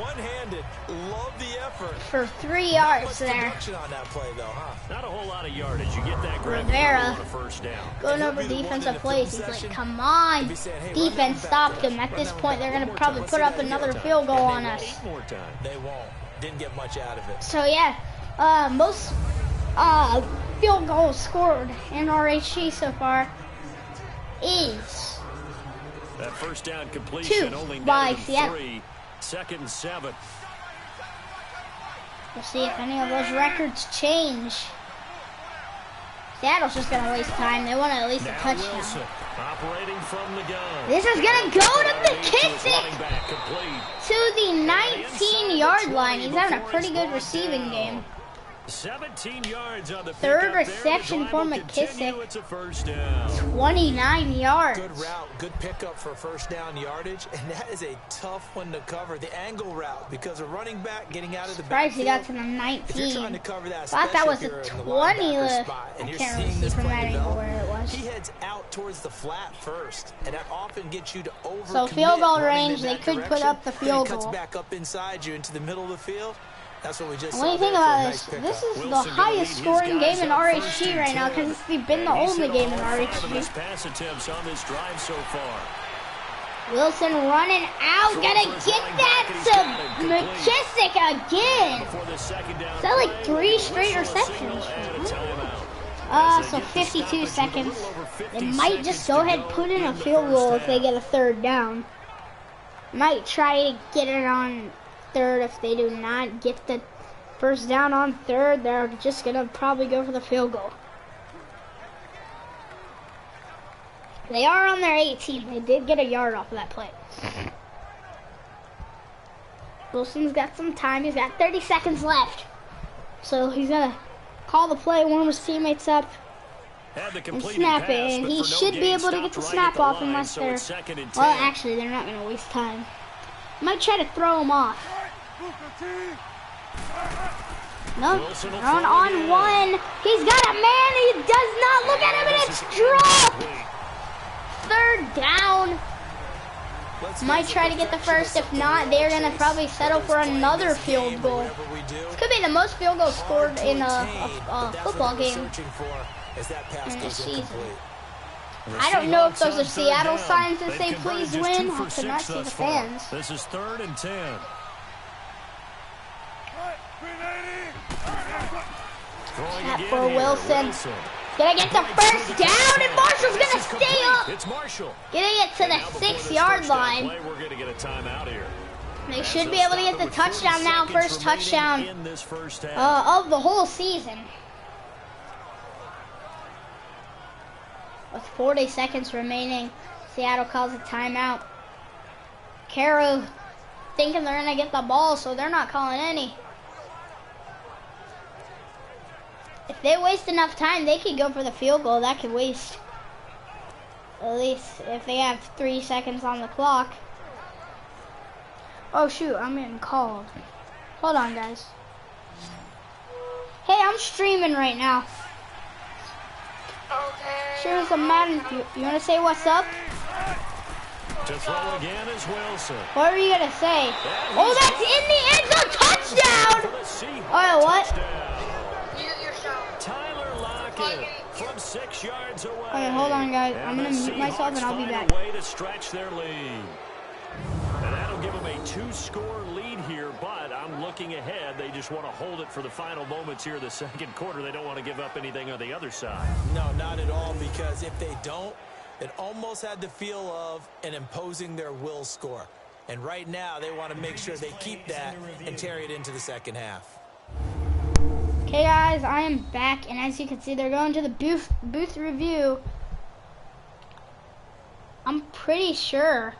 One-handed, love the effort. For 3 yards there. On that play, though, huh? Not a whole lot of yardage. You get that Rivera on a 1st down. going over defensive plays. He's like, come on. Defense stopped him. At this point, they're going to probably put up another field goal on us. They won't. Didn't get much out of it. So, yeah, most field goals scored in RHG so far is that 1st down completion 2 only by Seattle. 2nd and 7. We'll see if any of those records change. Seattle's just going to waste time. They want at least a touchdown. Wilson, operating from the gun. This is going to go to McKissick to the 19-yard line. He's having a pretty good receiving game. 17 yards on the 3rd reception for McKissick. It's a 1st down. 29 yards. Good route, good pickup for 1st down yardage, and that is a tough one to cover. The angle route, because a running back getting out of the backfield. Surprised he got to the 19. If you're trying to cover that, thought that was a 20 lift. I can't really see from that angle where it was. He heads out towards the flat first, and that often gets you to overcommit. So field goal range, they could put up the field goal. Cuts back up inside you into the middle of the field. That's what we just when you think about this is the highest scoring game in RHG right now because it's been the only game in RHG. Pass attempts on this drive so far. Wilson running out, gonna get that to McKissick again. Is that like 3 straight receptions? So 52 seconds. They might just go ahead and put in a field goal if they get a 3rd down. Might try to get it on third. If they do not get the first down on third, they're just gonna probably go for the field goal. They are on their 18. They did get a yard off of that play. Wilson's got some time. He's got 30 seconds left. So he's gonna call the play, warm his teammates up, and snap it. And he should be able to get the snap off unless they're... Well, actually, they're not gonna waste time. Might try to throw him off. No, run on one. He's got a man. He does not. Look at him, and it's dropped. Third down. Might try to get the first. If not, they're going to probably settle for another field goal. This could be the most field goals scored in a football game in this season. I don't know if those are Seattle signs that say please win. I could not see the fans. This is 3rd and 10. Snap for Wilson. Gonna get the first down, and Marshall's gonna stay up. It's Marshall. Getting it to the 6-yard line. We're gonna get a timeout here. They should be able to get the touchdown now. First touchdown of the whole season. With 40 seconds remaining, Seattle calls a timeout. Carroll thinking they're gonna get the ball, so they're not calling any. If they waste enough time, they could go for the field goal. That could waste, at least if they have 3 seconds on the clock. Oh shoot, I'm getting called. Hold on, guys. Hey, I'm streaming right now. Okay. Sure as a Madden. You want to say what's up? To throw again is Wilson. What are you gonna say? Oh, that's in the end zone, touchdown! Oh, what? Tyler Lockett from 6 yards away. Okay, hold on, guys. I'm gonna mute myself and I'll be back. Way to stretch their lead. And that'll give them a 2-score lead here, but I'm looking ahead. They just want to hold it for the final moments here of the second quarter. They don't want to give up anything on the other side. No, not at all, because if they don't, it almost had the feel of an imposing their will score. And right now, they want to make sure they keep that and carry it into the second half. Okay, guys, I am back, and as you can see, they're going to the booth review. I'm pretty sure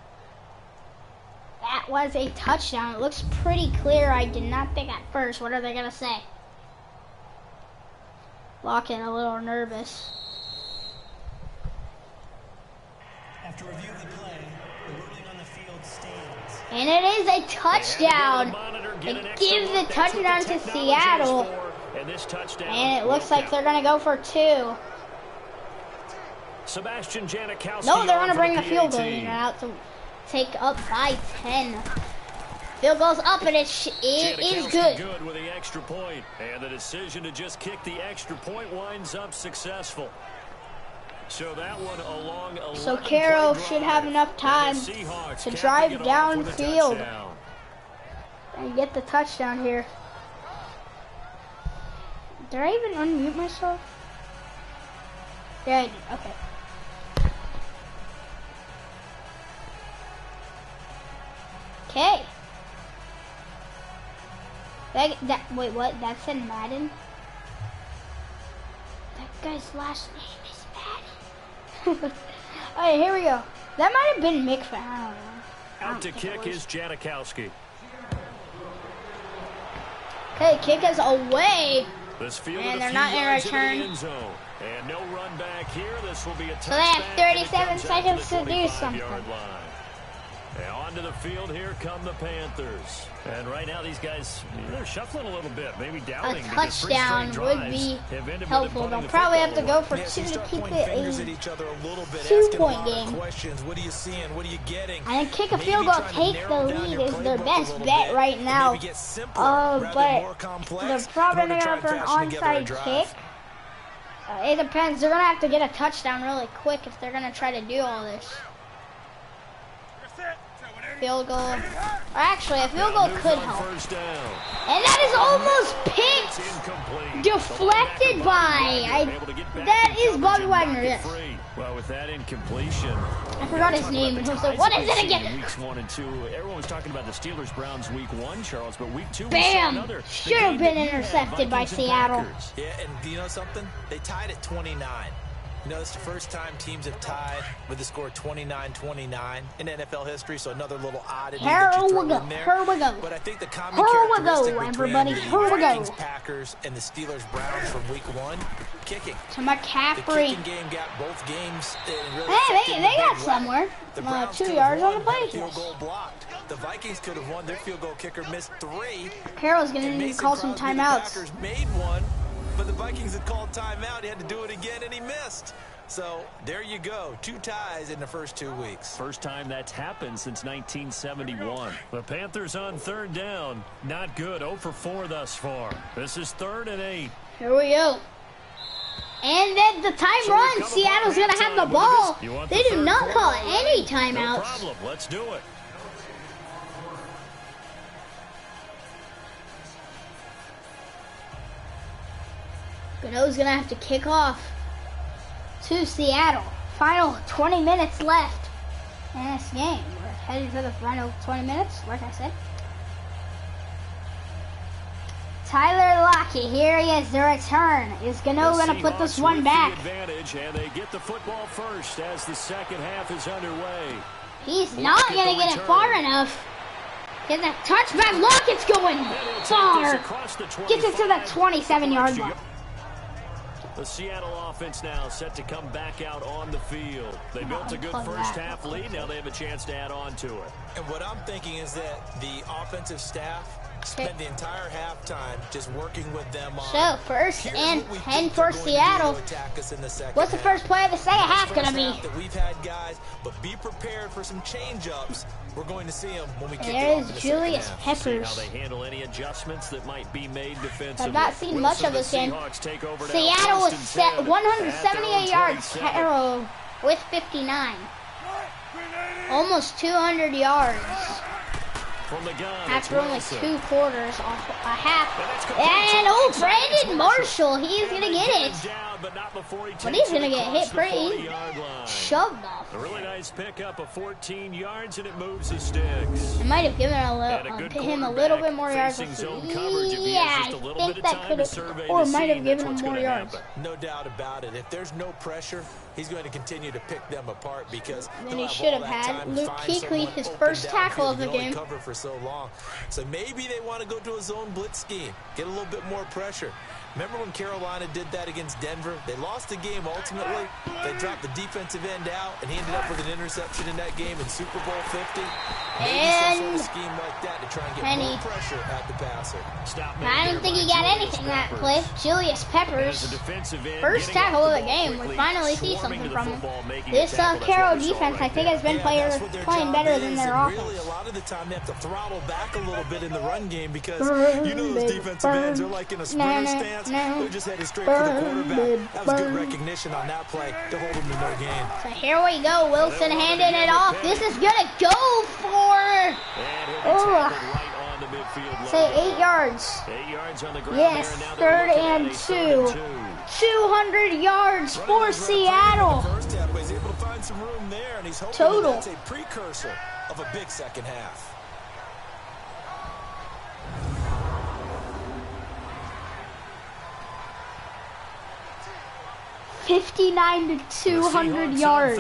that was a touchdown. It looks pretty clear. I did not think at first. What are they going to say? Lockett a little nervous. After review of the play, the ruling on the field stands. And it is a touchdown. It gives the touchdown to Seattle. And it looks like they're going to go for 2. Sebastian Janikowski. No, they're going to bring the field goal unit out to take up by 10. Field goes up, and it is good. Good with the extra point. And the decision to just kick the extra point winds up successful. So that one along. So Carroll should have enough time to drive downfield and get the touchdown here. Did I even unmute myself? Yeah, I did. Okay. Okay. Wait, what? That's in Madden? That guy's last name is Madden. Alright, here we go. That might have been Mick Fan. I don't know. Out to kick is Janikowski. Okay, kick is away. And they're not going to return. And no run back here. This will be a so they have 37 seconds to do something. And onto the field, here come the Panthers. And right now, these guys, they're shuffling a little bit, maybe doubting. A touchdown would be helpful. They'll probably have to go for 2 to keep it a 2-point game. What are you seeing? What are you getting? And kick a field goal, take the lead is their best bet right now. But they're probably going to go for an onside kick. It depends. They're going to have to get a touchdown really quick if they're going to try to do all this. Field goal. Or actually, a field goal could help. And that is almost picked. Deflected by. That is Bobby Wagner, yes. Well, with that incompletion, I forgot his name. He was like, what is it again? Weeks 1 and 2. Everyone was talking about the Steelers-Browns week 1, Charles, but week 2 Bam! Should have been intercepted by Seattle. Yeah, and do you know something? They tied at 29. You know, it's the first time teams have tied with the score 29-29 in NFL history, so another little oddity that you throw in there. Here we go. But I think the common characteristic between everybody. the Here we go. Vikings, Packers, and the Steelers-Browns from week 1, kicking. To The McCaffrey. kicking game got both games. Really Hey, they got somewhere. The Browns 2 could yards have on the won, had a play. field goal blocked. The Vikings could have won. Their field goal kicker missed 3. Carroll's going to And need to Mason call some Crosby, the timeouts. Packers made one, but the Vikings had called timeout. He had to do it again, and he missed. So there you go. 2 ties in the first 2 weeks. First time that's happened since 1971. The Panthers on 3rd down. Not good. 0 for 4 thus far. This is 3rd and 8. Here we go. And then the time runs. Seattle's going to have the ball. They do not call any No timeouts. problem. Let's do it. Gano's going to have to kick off to Seattle. Final 20 minutes left in this game. We're headed for the final 20 minutes, like I said. Tyler Lockett, here he is, the return. Is Gano going to put this one back? Advantage, and they get the football first as the second half is underway. He's not going to get it far enough. Get that touchback. Lockett's going far. Gets it to the 27-yard line. The Seattle offense now set to come back out on the field. They built a good first half lead. Now they have a chance to add on to it. And what I'm thinking is that the offensive staff spent the entire halftime just working with them on. So, first and 10 for Seattle. What's the first play of the second half going to be? That we've had guys, but be prepared for some change-ups. We're going to see them when we kick it off There's in the Julius second half. Peppers. See how they handle any adjustments that might be made defensively. I've not seen much of this game. Seahawks take over now, Seattle with first and 10 178 yards. at their own 27. Carroll with 59. Almost 200 yards. From the gun, After only Wilson. 2 quarters, off a half. And And Brandon Marshall, he's going to get it. Down, but not before he But takes he's going to it get across hit the pretty 40-yard line. shoved off. A really nice pickup of 14 yards, and it moves the sticks. It might have given And a good him a little bit more yards. facing zone coverage if he Yeah, has just a I little think bit of that time could to have, survey or the might have scene, given that's him what's more gonna yards. happen. No doubt about it. If there's no pressure, he's going to continue to pick them apart because Then he'll he should all have that had time to Luke find Kuechly, someone his open first tackle downfield. of the He can only game. cover for so long. So maybe they want to go to a zone blitz scheme, get a little bit more pressure. Remember when Carolina did that against Denver? They lost the game ultimately. They dropped the defensive end out, and he ended up with an interception in that game in Super Bowl 50. Maybe some sort of scheme like that to try and get more pressure at the passer. I don't think he got anything that play. Julius Peppers, first tackle of the game. We finally see something from him. This Carroll defense, I think, has been playing better than their offense. Really, a lot of the time, they have to throttle back a little bit in the run game because you know those defensive ends are like in a sprinter stance. They're just headed straight for the quarterback. That was good recognition on that play to hold him to no gain. So here we go. Wilson handing it off. This is going to go for, say 8 yards. 8 yards on the ground. Yes, there, 3rd and 2. 200 yards for Seattle. First half, but he's able to find some room there, and he's hoping Total. that's a precursor of a big second half. $59 to 200 yards.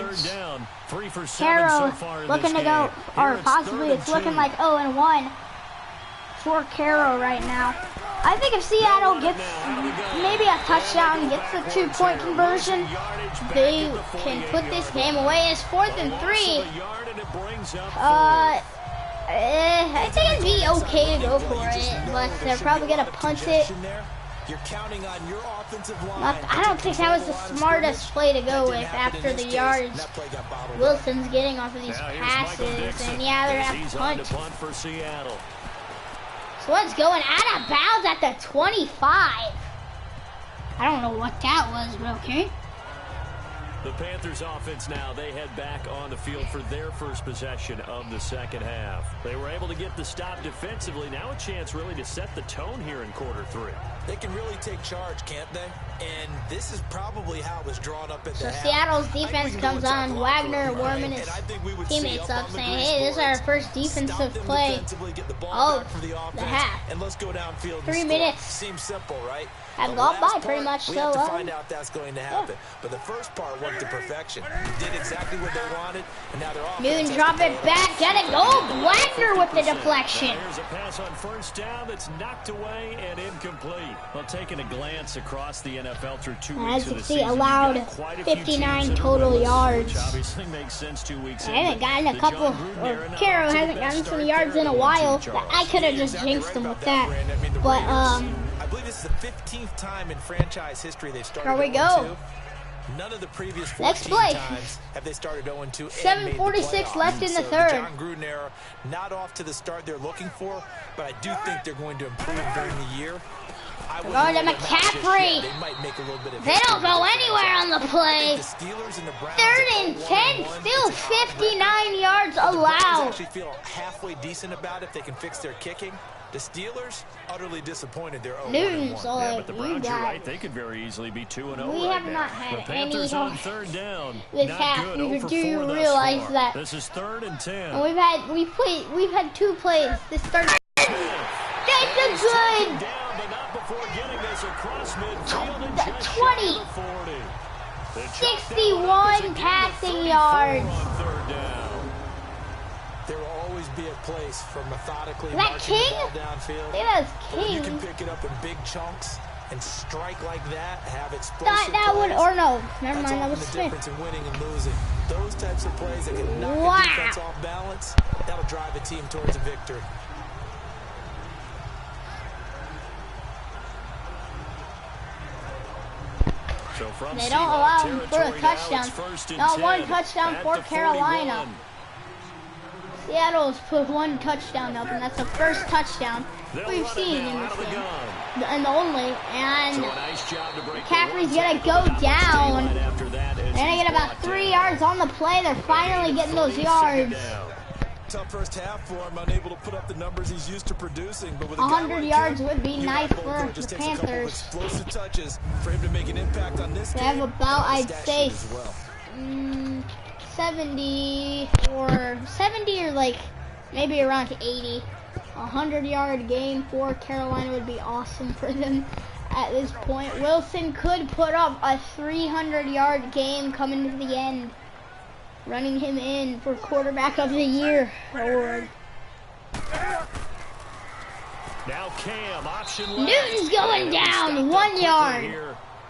Carroll looking to go, or possibly it's looking like 0-1 for Carroll right now. I think if Seattle gets maybe a touchdown, gets a 2-point conversion, they can put this game away. It's 4th and 3. I think it'd be okay to go for it, but they're probably gonna punt it. You're counting on your offensive line. I don't think that was the smartest play to go with after the yards Wilson's getting off of these passes, and yeah, they're gonna punt. For Seattle. So it's going out of bounds at the 25. I don't know what that was, but okay. The Panthers offense now, they head back on the field for their first possession of the second half. They were able to get the stop defensively. Now a chance really to set the tone here in quarter 3. They can really take charge, can't they? And this is probably how it was drawn up at the half. Seattle's defense comes on. Wagner warming his teammates up, saying, "Hey, this is our first defensive play of the half." And let's go downfield. 3 minutes. Seems simple, right? Have gone by pretty much. We So have to find out that's going to happen. But the first part went to perfection. He did exactly what they wanted, and now they're off. Newton drop it back. Get it. Go. Wagner with the deflection. Here's a pass on first down that's knocked away and incomplete. Well, taking a glance across the NFL through 2 weeks As you of the see, season, allowed 59 total yards. Which obviously makes sense 2 weeks I haven't gotten a couple, or Caro hasn't gotten some yards in a while. I could have just jinxed him with that. But, I believe this is the 15th time in franchise history they've started. Here we go. None of the previous 14 Next play. times have they started 0-2. 7:46 left in the third. John Gruden era, not off to the start they're looking for, but I do think they're going to improve during the year. Going to McCaffrey. They don't go anywhere on the play. 3rd and 10, still 59 yards allowed. Actually feel halfway decent about if they can fix their kicking. The Steelers utterly disappointed. They're 0-1. Newton's but the you Browns are got. right. They could very easily be 2-0 We right have now. not had the Panthers any on third down. This Not half. good. Do 0 for you 4 thus realize far. that? This is 3rd and 10. And we've had 2 plays. This third. That's a good. Down, but not before getting this across midfield and just 20. shy of the 40. The 61 passing yards. Third down. There will always be a place for methodically Is that marching King? the ball downfield. Yeah, that's But when you King. can pick it up in big chunks and strike like that, have explosive Thought that would, plays, or no, never that's mind, that often was the Smith. difference in winning and losing. Those types of plays that can knock Wow. a defense off balance, that'll drive a team towards a victory. So from They don't Seahawks allow him for a territory now, touchdown. it's 1st and Not 10 one touchdown at for the Carolina. 41. Seattle's put 1 touchdown up, and that's the first touchdown They'll we've run it seen now in out of this the game. gun. And the only. And So a nice job to break the McCaffrey's one gonna tackle. go Not much down. daylight after that as they're gonna he's get about brought 3 down. yards on the play. They're finally getting those 30, yards. second down. Tough first half for him, unable to put up the numbers he's used to producing. But with 100 yards would be you nice have both. for It just the takes a couple of Panthers. explosive touches for him to make an impact on this They game. have about, and I'd stat say, sheet as well. 70 or like maybe around 80. 100-yard game for Carolina would be awesome for them at this point. Wilson could put up a 300-yard game coming to the end, running him in for quarterback of the year award. Now Cam, option left. Newton's going down 1 yard.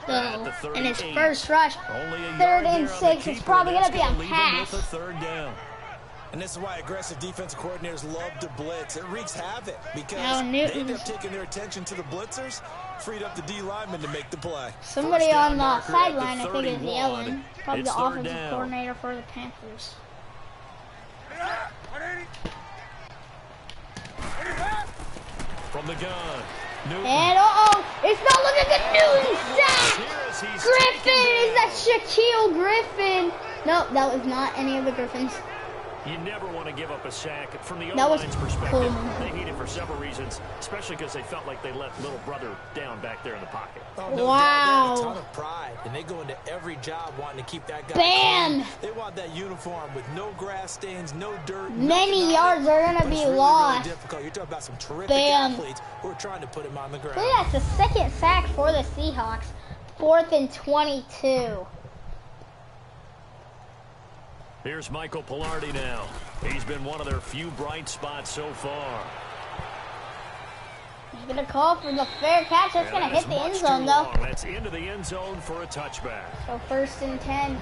So, in his first rush, Only a 3rd yard and there on 6. the It's keeper, probably and going to be that's a gonna leave him with pass. a 3rd down. And this is why aggressive defensive coordinators love to blitz. It wreaks havoc because Now they Newton's- end up taking their attention to the blitzers, freed up the D lineman to make the play. Somebody First down on the marker at the sideline, I think, is 31. yelling. Probably It's the 3rd offensive down. coordinator for the Panthers. From the gun. Newton. And it's not looking good. Newton sack. Here as he's Griffin, taken is that Shaquille Griffin? Nope, that was not any of the Griffins. You never want to give up a sack. From the That was O-line's perspective, Coleman. they hate it for several reasons, especially because they felt like they let little brother down back there in the pocket. Oh, no Wow. doubt. They have a ton of pride, and they go into every job wanting to keep that guy Bam. clean. They want that uniform with no grass stains, no dirt. Many nothing on yards it. are gonna But be it's really, lost. Really difficult. You're talking about some terrific Bam. athletes who are trying to put him on the ground. So that's the second sack for the Seahawks. 4th and 22. Here's Michael Pilardi now. He's been one of their few bright spots so far. He's going to call for the fair catch. That's going to hit the end zone, though. That's into the end zone for a touchback. So 1st and 10.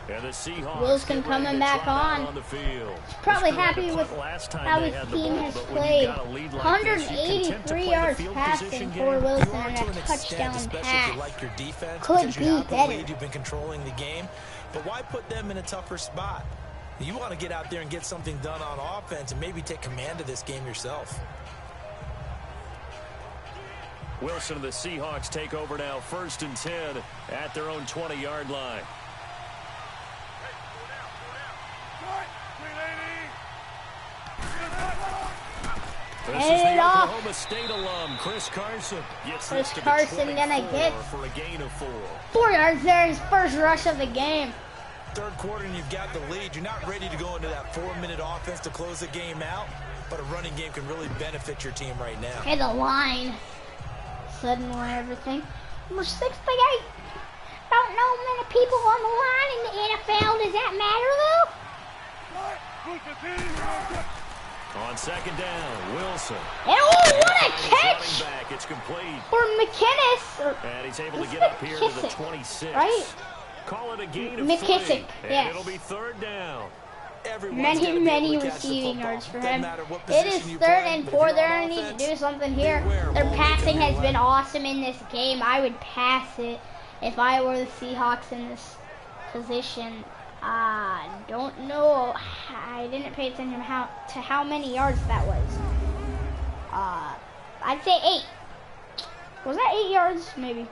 And the Seahawks Wilson get ready coming to back trot out on. the field. Probably They screwed up happy the with punt last time how they his had the team ball, has but when you've played. got a lead like this, you're content to 183 play the yards field passing position for game. Wilson You are and to a an extent, touchdown especially if pass. you like your defense, Could because you be have the better. lead, you've been controlling the game. But why put them in a tougher spot? You want to get out there and get something done on offense and maybe take command of this game yourself. Wilson and the Seahawks take over now, 1st and 10 at their own 20-yard line. Head it off. Oklahoma State alum, Chris Carson. Chris Carson gonna get for a gain of 4. 4 yards there, his first rush of the game. Third quarter and you've got the lead. You're not ready to go into that 4-minute offense to close the game out, but a running game can really benefit your team right now. Okay, the line. Suddenly everything. We're 68. Don't know many people on the line in the NFL. Does that matter though? On second down, Wilson. And oh, what a catch! Back, it's complete. For McKinnis. And he's able to get up here to the 26. Right? Call it a gain of McKissick, 3. yes. And it'll be third down. Many receiving yards for him. It is 3rd and 4. They're going to need to do something here. Their passing has been awesome in this game. I would pass it if I were the Seahawks in this position. I don't know. I didn't pay attention to how many yards that was. I'd say 8. Was that 8 yards? Maybe.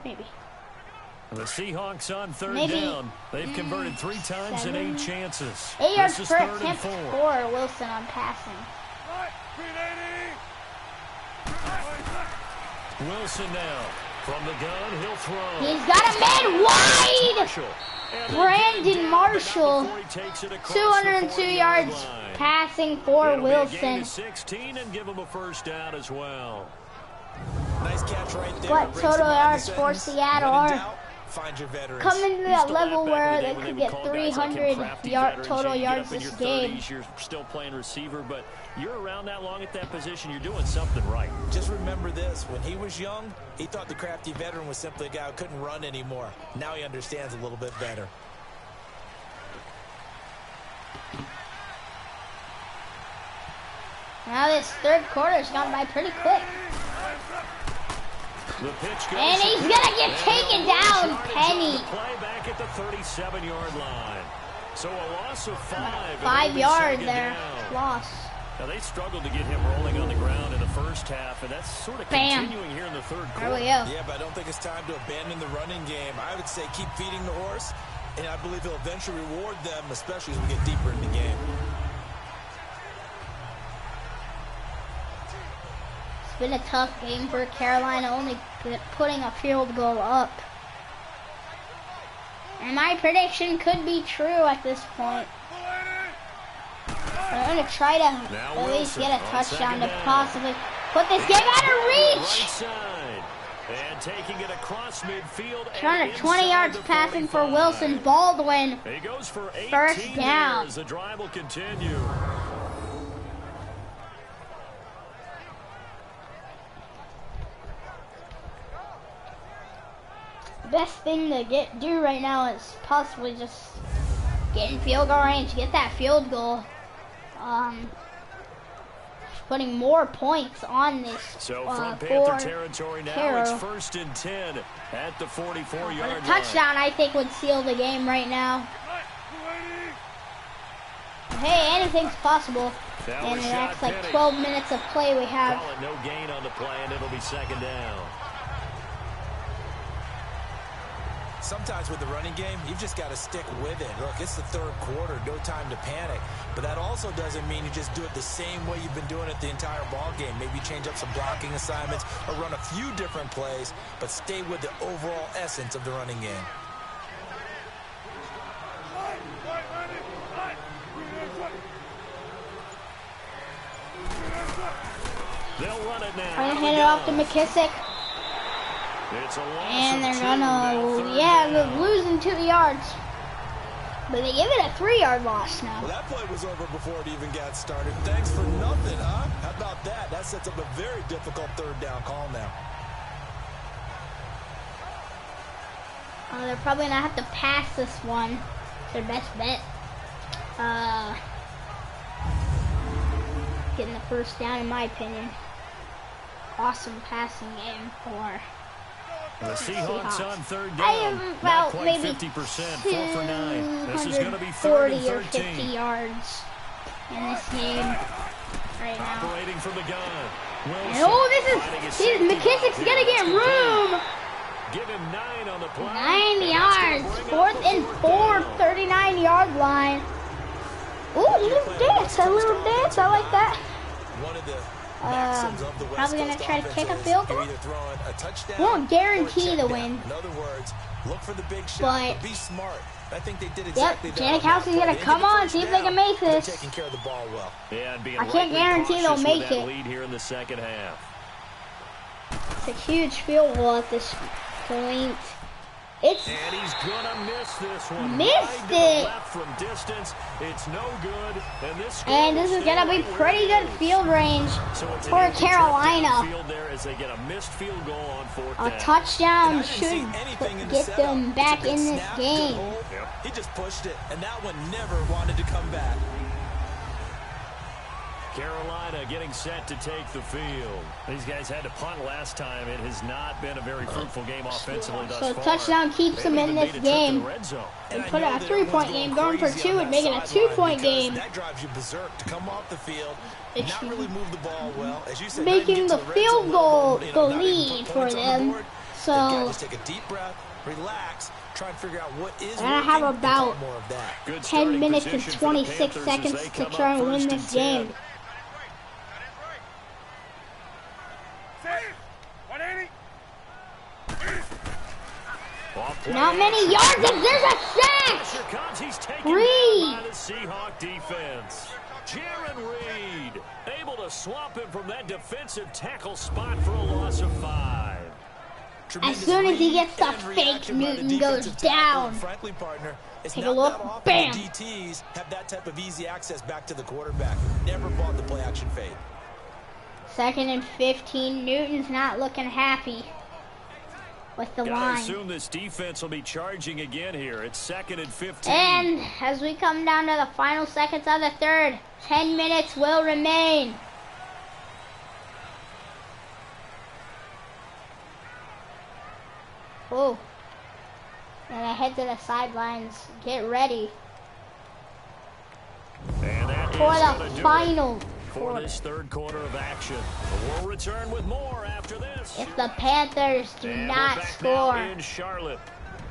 The Seahawks on third Maybe, down. They've converted 3 times 7. in 8 chances. 8 yards This is per 3rd and attempt 4. for Wilson on passing. Wilson now. From the gun, he'll throw. He's got a man wide! Brandon Marshall. 202 yards passing for Wilson. 16 and give him a first down as well. Nice catch right there. What total yards for Seattle are coming to that level where they could get 300 total yards this game. You're still playing receiver, but you're around that long at that position, you're doing something right. Just remember this, when he was young, he thought the crafty veteran was simply a guy who couldn't run anymore. Now he understands a little bit better. Now this third quarter's gone by pretty quick. The pitch goes, and he's gonna get taken down, Penny. Play back at the 37-yard line. So a loss of 5. 5 yards there, loss. Now they struggled to get him rolling on the ground in the first half, and that's sort of continuing here in the third quarter. There we go. Yeah, but I don't think it's time to abandon the running game. I would say keep feeding the horse, and I believe he'll eventually reward them, especially as we get deeper in the game. It's been a tough game for Carolina, only putting a field goal up. And my prediction could be true at this point. I'm going to try to at least get a touchdown to possibly put this game out of reach. Right side. And taking it across midfield. 220 yards passing for Wilson. Baldwin. He goes for 18 first down. as the drive will continue. The best thing to do right now is possibly just get in field goal range, get that field goal. Putting more points on this. So from Panther territory now, it's 1st and 10 at the 44-yard line. A touchdown, I think, would seal the game right now. Hey, anything's possible. And that's like 12 minutes of play we have. Call it no gain on the play, and it'll be 2nd down. Sometimes with the running game, you've just got to stick with it. Look, it's the third quarter, no time to panic. But that also doesn't mean you just do it the same way you've been doing it the entire ball game. Maybe change up some blocking assignments or run a few different plays, but stay with the overall essence of the running game. They'll run it now. Trying to hand it off to McKissick. It's a loss and they're they're losing 2 yards. But they give it a 3-yard loss now. Well, that play was over before it even got started. Thanks for nothing, huh? How about that? That sets up a very difficult 3rd down call now. They're probably going to have to pass this one. It's their best bet. Getting the first down, in my opinion. Awesome passing game for the Seahawks on 3rd down. I am about maybe 50%, 4 for 9. This is going to be 3rd and 13. Or 50 yards in this game right now. Operating from the gun. Wilson. And McKissick's going to get room. Give him 9 on the play. 9 yards. 4th and 4, 39-yard line. Ooh, a little dance. I like that. maxims of the West probably gonna Coast try to kick a offense field is goal. you're either throwing a touchdown Won't guarantee or a the check win. down. In other words, look for the big shot, But be smart. I think they did exactly that. Janik House is gonna come on, see if they can make They're this. taking care of the ball well. Yeah, and being I can't guarantee they'll cautious make with that it. lead here in the second half. It's a huge field goal at this point. It's And he's gonna miss this one. Missed Wide to the it. left from distance. It's no good. and this is gonna be pretty good field range for Carolina. Field there as they get a missed field goal on fourth A down. touchdown should get them back in this game. Yep. He just pushed it, and that one never wanted to come back. Carolina getting set to take the field. These guys had to punt last time. It has not been a very fruitful game offensively thus So far. touchdown keeps them in this game. And put it a 3-point game, going for 2 and making a 2-point game. That drives you berserk to come off the field, It's not really move the ball well. As you said, making the field goal the not even lead put for points on the them. board. They've got to So just take a deep breath, relax, try and figure out what is I have working, and about call more of that. Good 10 starting minutes and position for the 26 Panthers as seconds they to come try up and win first this and 10. game. Not many yards, and there's a sack! He's taken Reed! down by the Seahawk defense. Jaron Reed able to swamp him from that defensive tackle spot for a loss of 5. As soon as he gets the fake, Newton goes down. Frankly, partner, it's Take a not look. that often Bam. the DTs have that type of easy access back to the quarterback. Never bought the play action fade. 2nd and 15. Newton's not looking happy with the Gotta line. assume this defense will be charging again here. It's 2nd and 15. And as we come down to the final seconds of the third, 10 minutes will remain. Oh. And I head to the sidelines. Get ready And that for is gonna the do it final for quarter. this third quarter of action. We'll return with more after this. If the Panthers do And not we're back now score, in Charlotte.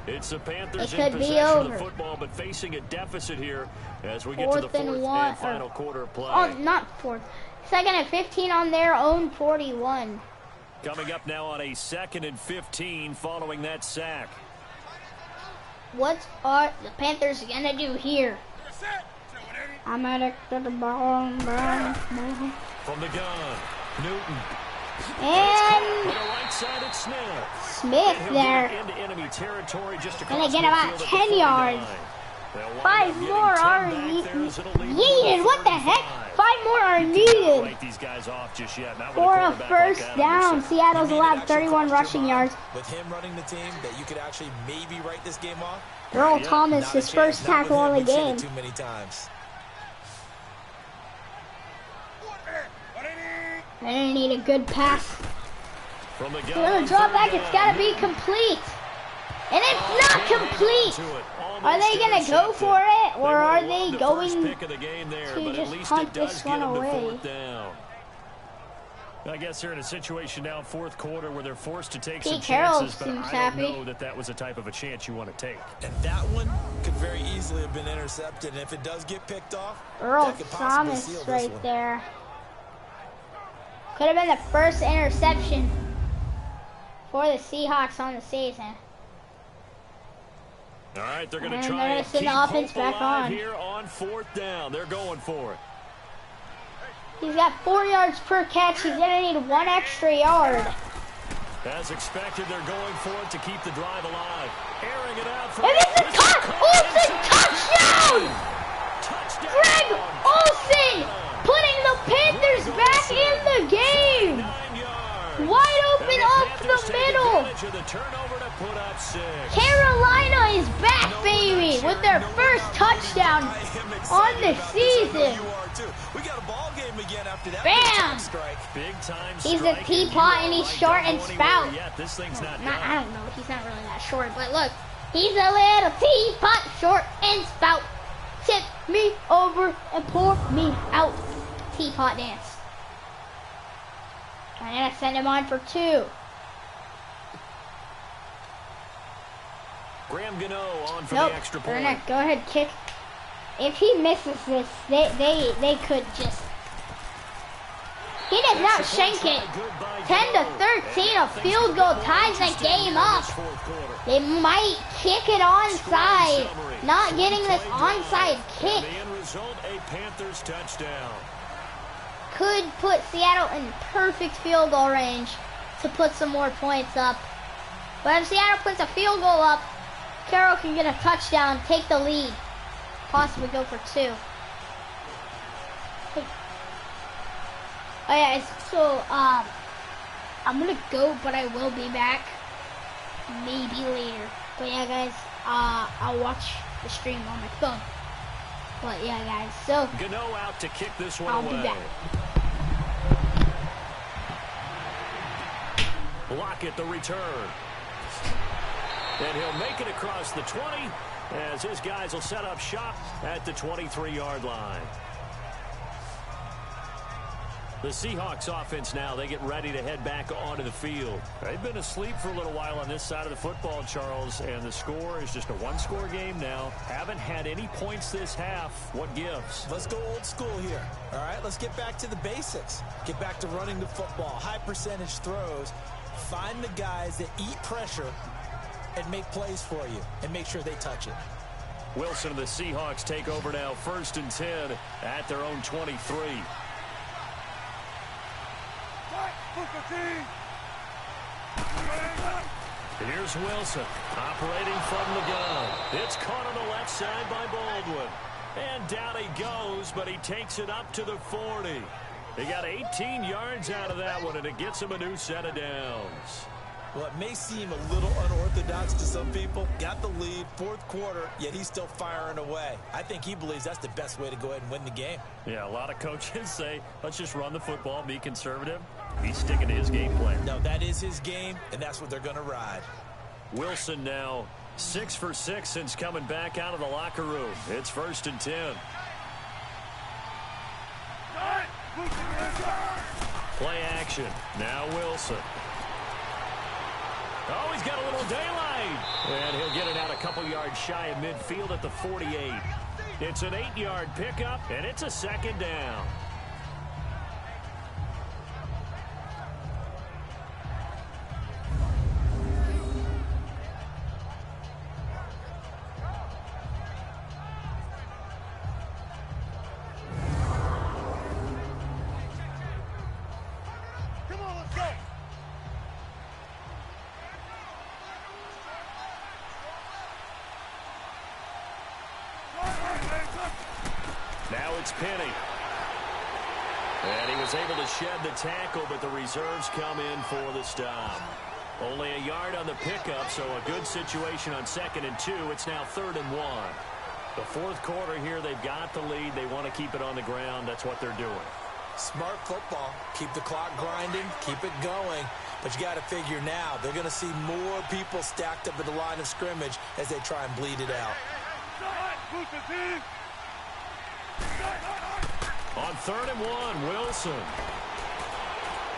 It's the Panthers It in could be possession of over. the football, but facing a deficit here as we get to the 4th and fourth 1, and final quarter of play. oh, not 4th. 2nd and 15 on their own 41. Coming up now on a 2nd and 15 following that sack. What are the Panthers gonna do here? I'm gonna get the ball. From the gun, Newton. And On the right side, it's Smith. Smith He'll there. get into enemy territory just Gonna across get about midfield at the 10 49. yards. They'll wind 5 up getting more 10 are back there as it'll leave them needed. with What the 45. heck? 5 more are Cannot needed write these guys off just yet. Not with for a quarterback like first that on down. your side. Seattle's You mean it allowed actually 31 crossed your rushing mind yards. with him running the team that you could actually maybe write this game off? Earl Yeah, Thomas, Not a his chance. first Not with tackle him. of the We've seen game. it too many times. They're gonna need a good pass. From the gun, They're gonna drop third back. It's down. gotta be complete. And it's not complete. To it. Are they Almost gonna go intercepted. for it, or are would've they won the first going pick of the game there, to but at just least punt it does this get one them to away? 4th down. I guess they're in a situation now, fourth quarter, where they're forced to take Pete some Carroll chances, but seems I happy. don't know that that was the type of a chance you want to take. And that one could very easily have been intercepted. And if it does get picked off, Earl that could possibly Thomas seal this right one. there. Could have been the first interception for the Seahawks on the season. All right, they're going And to try they're and gonna send keep the offense hope back alive on. here on 4th down. They're going for it. He's got 4 yards per catch. He's gonna need 1 extra yard. As expected, they're going for it to keep the drive alive. Airing it out for And it's a Olsen touchdown! touchdown. Greg Olsen putting the Panthers back in the game. 9 yards. Wide open And up Panthers the take middle. advantage of the turnover to put up 6. Carolina is back, baby, with their first touchdown I am excited on the about this. I know season. you are too. We got a ball game again after that. Bam! big strike. Big time He's a strike, and teapot you and know, he's I short don't and go spout. anywhere yet. This thing's not I done. don't know. He's not really that short, but look, he's a little teapot, short and spout. Tip me over and pour me out. Teapot dance. I'm gonna send him on for 2. Graham Gano on for Nope. the extra They're point. gonna go ahead kick. If he misses this, they could just. He does not shank it. 10-13, a field goal ties the game up. They might kick it onside. Not getting this onside kick A Panthers touchdown. could put Seattle in perfect field goal range to put some more points up. But if Seattle puts a field goal up, Carroll can get a touchdown, take the lead, possibly go for 2. Oh yeah, so I'm gonna go, but I will be back maybe later. But yeah, guys, I'll watch the stream on my phone. But yeah, guys, so Gano out to kick this one I'll away. be back. Lockett the return. And he'll make it across the 20 as his guys will set up shop at the 23-yard line. The Seahawks offense now, they get ready to head back onto the field. They've been asleep for a little while on this side of the football, Charles, and the score is just a one-score game now. Haven't had any points this half. What gives? Let's go old school here. All right, let's get back to the basics. Get back to running the football, high percentage throws. Find the guys that eat pressure and make plays for you and make sure they touch it. Wilson and the Seahawks take over now, 1st and 10 at their own 23. Here's Wilson operating from the gun. It's caught on the left side by Baldwin. And down he goes, but he takes it up to the 40. He got 18 yards out of that one, and it gets him a new set of downs. Well, it may seem a little unorthodox to some people. Got the lead, 4th quarter, yet he's still firing away. I think he believes that's the best way to go ahead and win the game. Yeah, a lot of coaches say, let's just run the football, be conservative. He's sticking to his game plan. No, that is his game, and that's what they're going to ride. Wilson now 6 for 6 since coming back out of the locker room. It's 1st and 10. Play action. Now Wilson. Oh, he's got a little daylight. And he'll get it out a couple yards shy of midfield at the 48. It's an 8-yard pickup, and it's a 2nd down. Now it's Penny. And he was able to shed the tackle, but the reserves come in for the stop. Only a yard on the pickup, so a good situation on 2nd and 2. It's now 3rd and 1. The 4th quarter here, they've got the lead. They want to keep it on the ground. That's what they're doing. Smart football. Keep the clock grinding. Keep it going. But you got to figure now, they're going to see more people stacked up at the line of scrimmage as they try and bleed it out. On 3rd and 1, Wilson.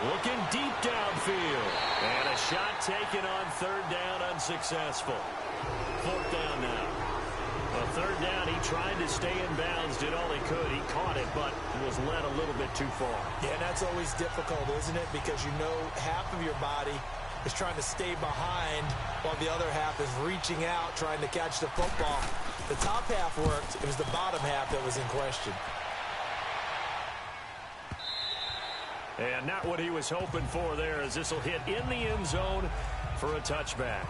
Looking deep downfield. And a shot taken on 3rd down, unsuccessful. 4th down now. On 3rd down, he tried to stay in bounds, did all he could. He caught it, but was led a little bit too far. Yeah, and that's always difficult, isn't it? Because you know half of your body is trying to stay behind while the other half is reaching out, trying to catch the football. The top half worked. It was the bottom half that was in question. And not what he was hoping for there, as this will hit in the end zone for a touchback.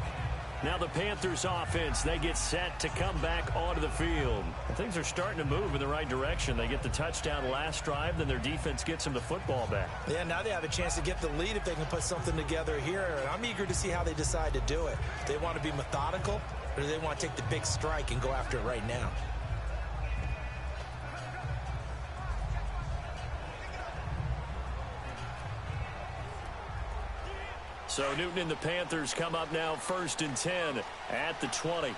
Now the Panthers offense, they get set to come back onto the field. And things are starting to move in the right direction. They get the touchdown last drive, then their defense gets them the football back. Yeah, now they have a chance to get the lead if they can put something together here. And I'm eager to see how they decide to do it. Do they want to be methodical, or do they want to take the big strike and go after it right now? So Newton and the Panthers come up now 1st and 10 at the 20.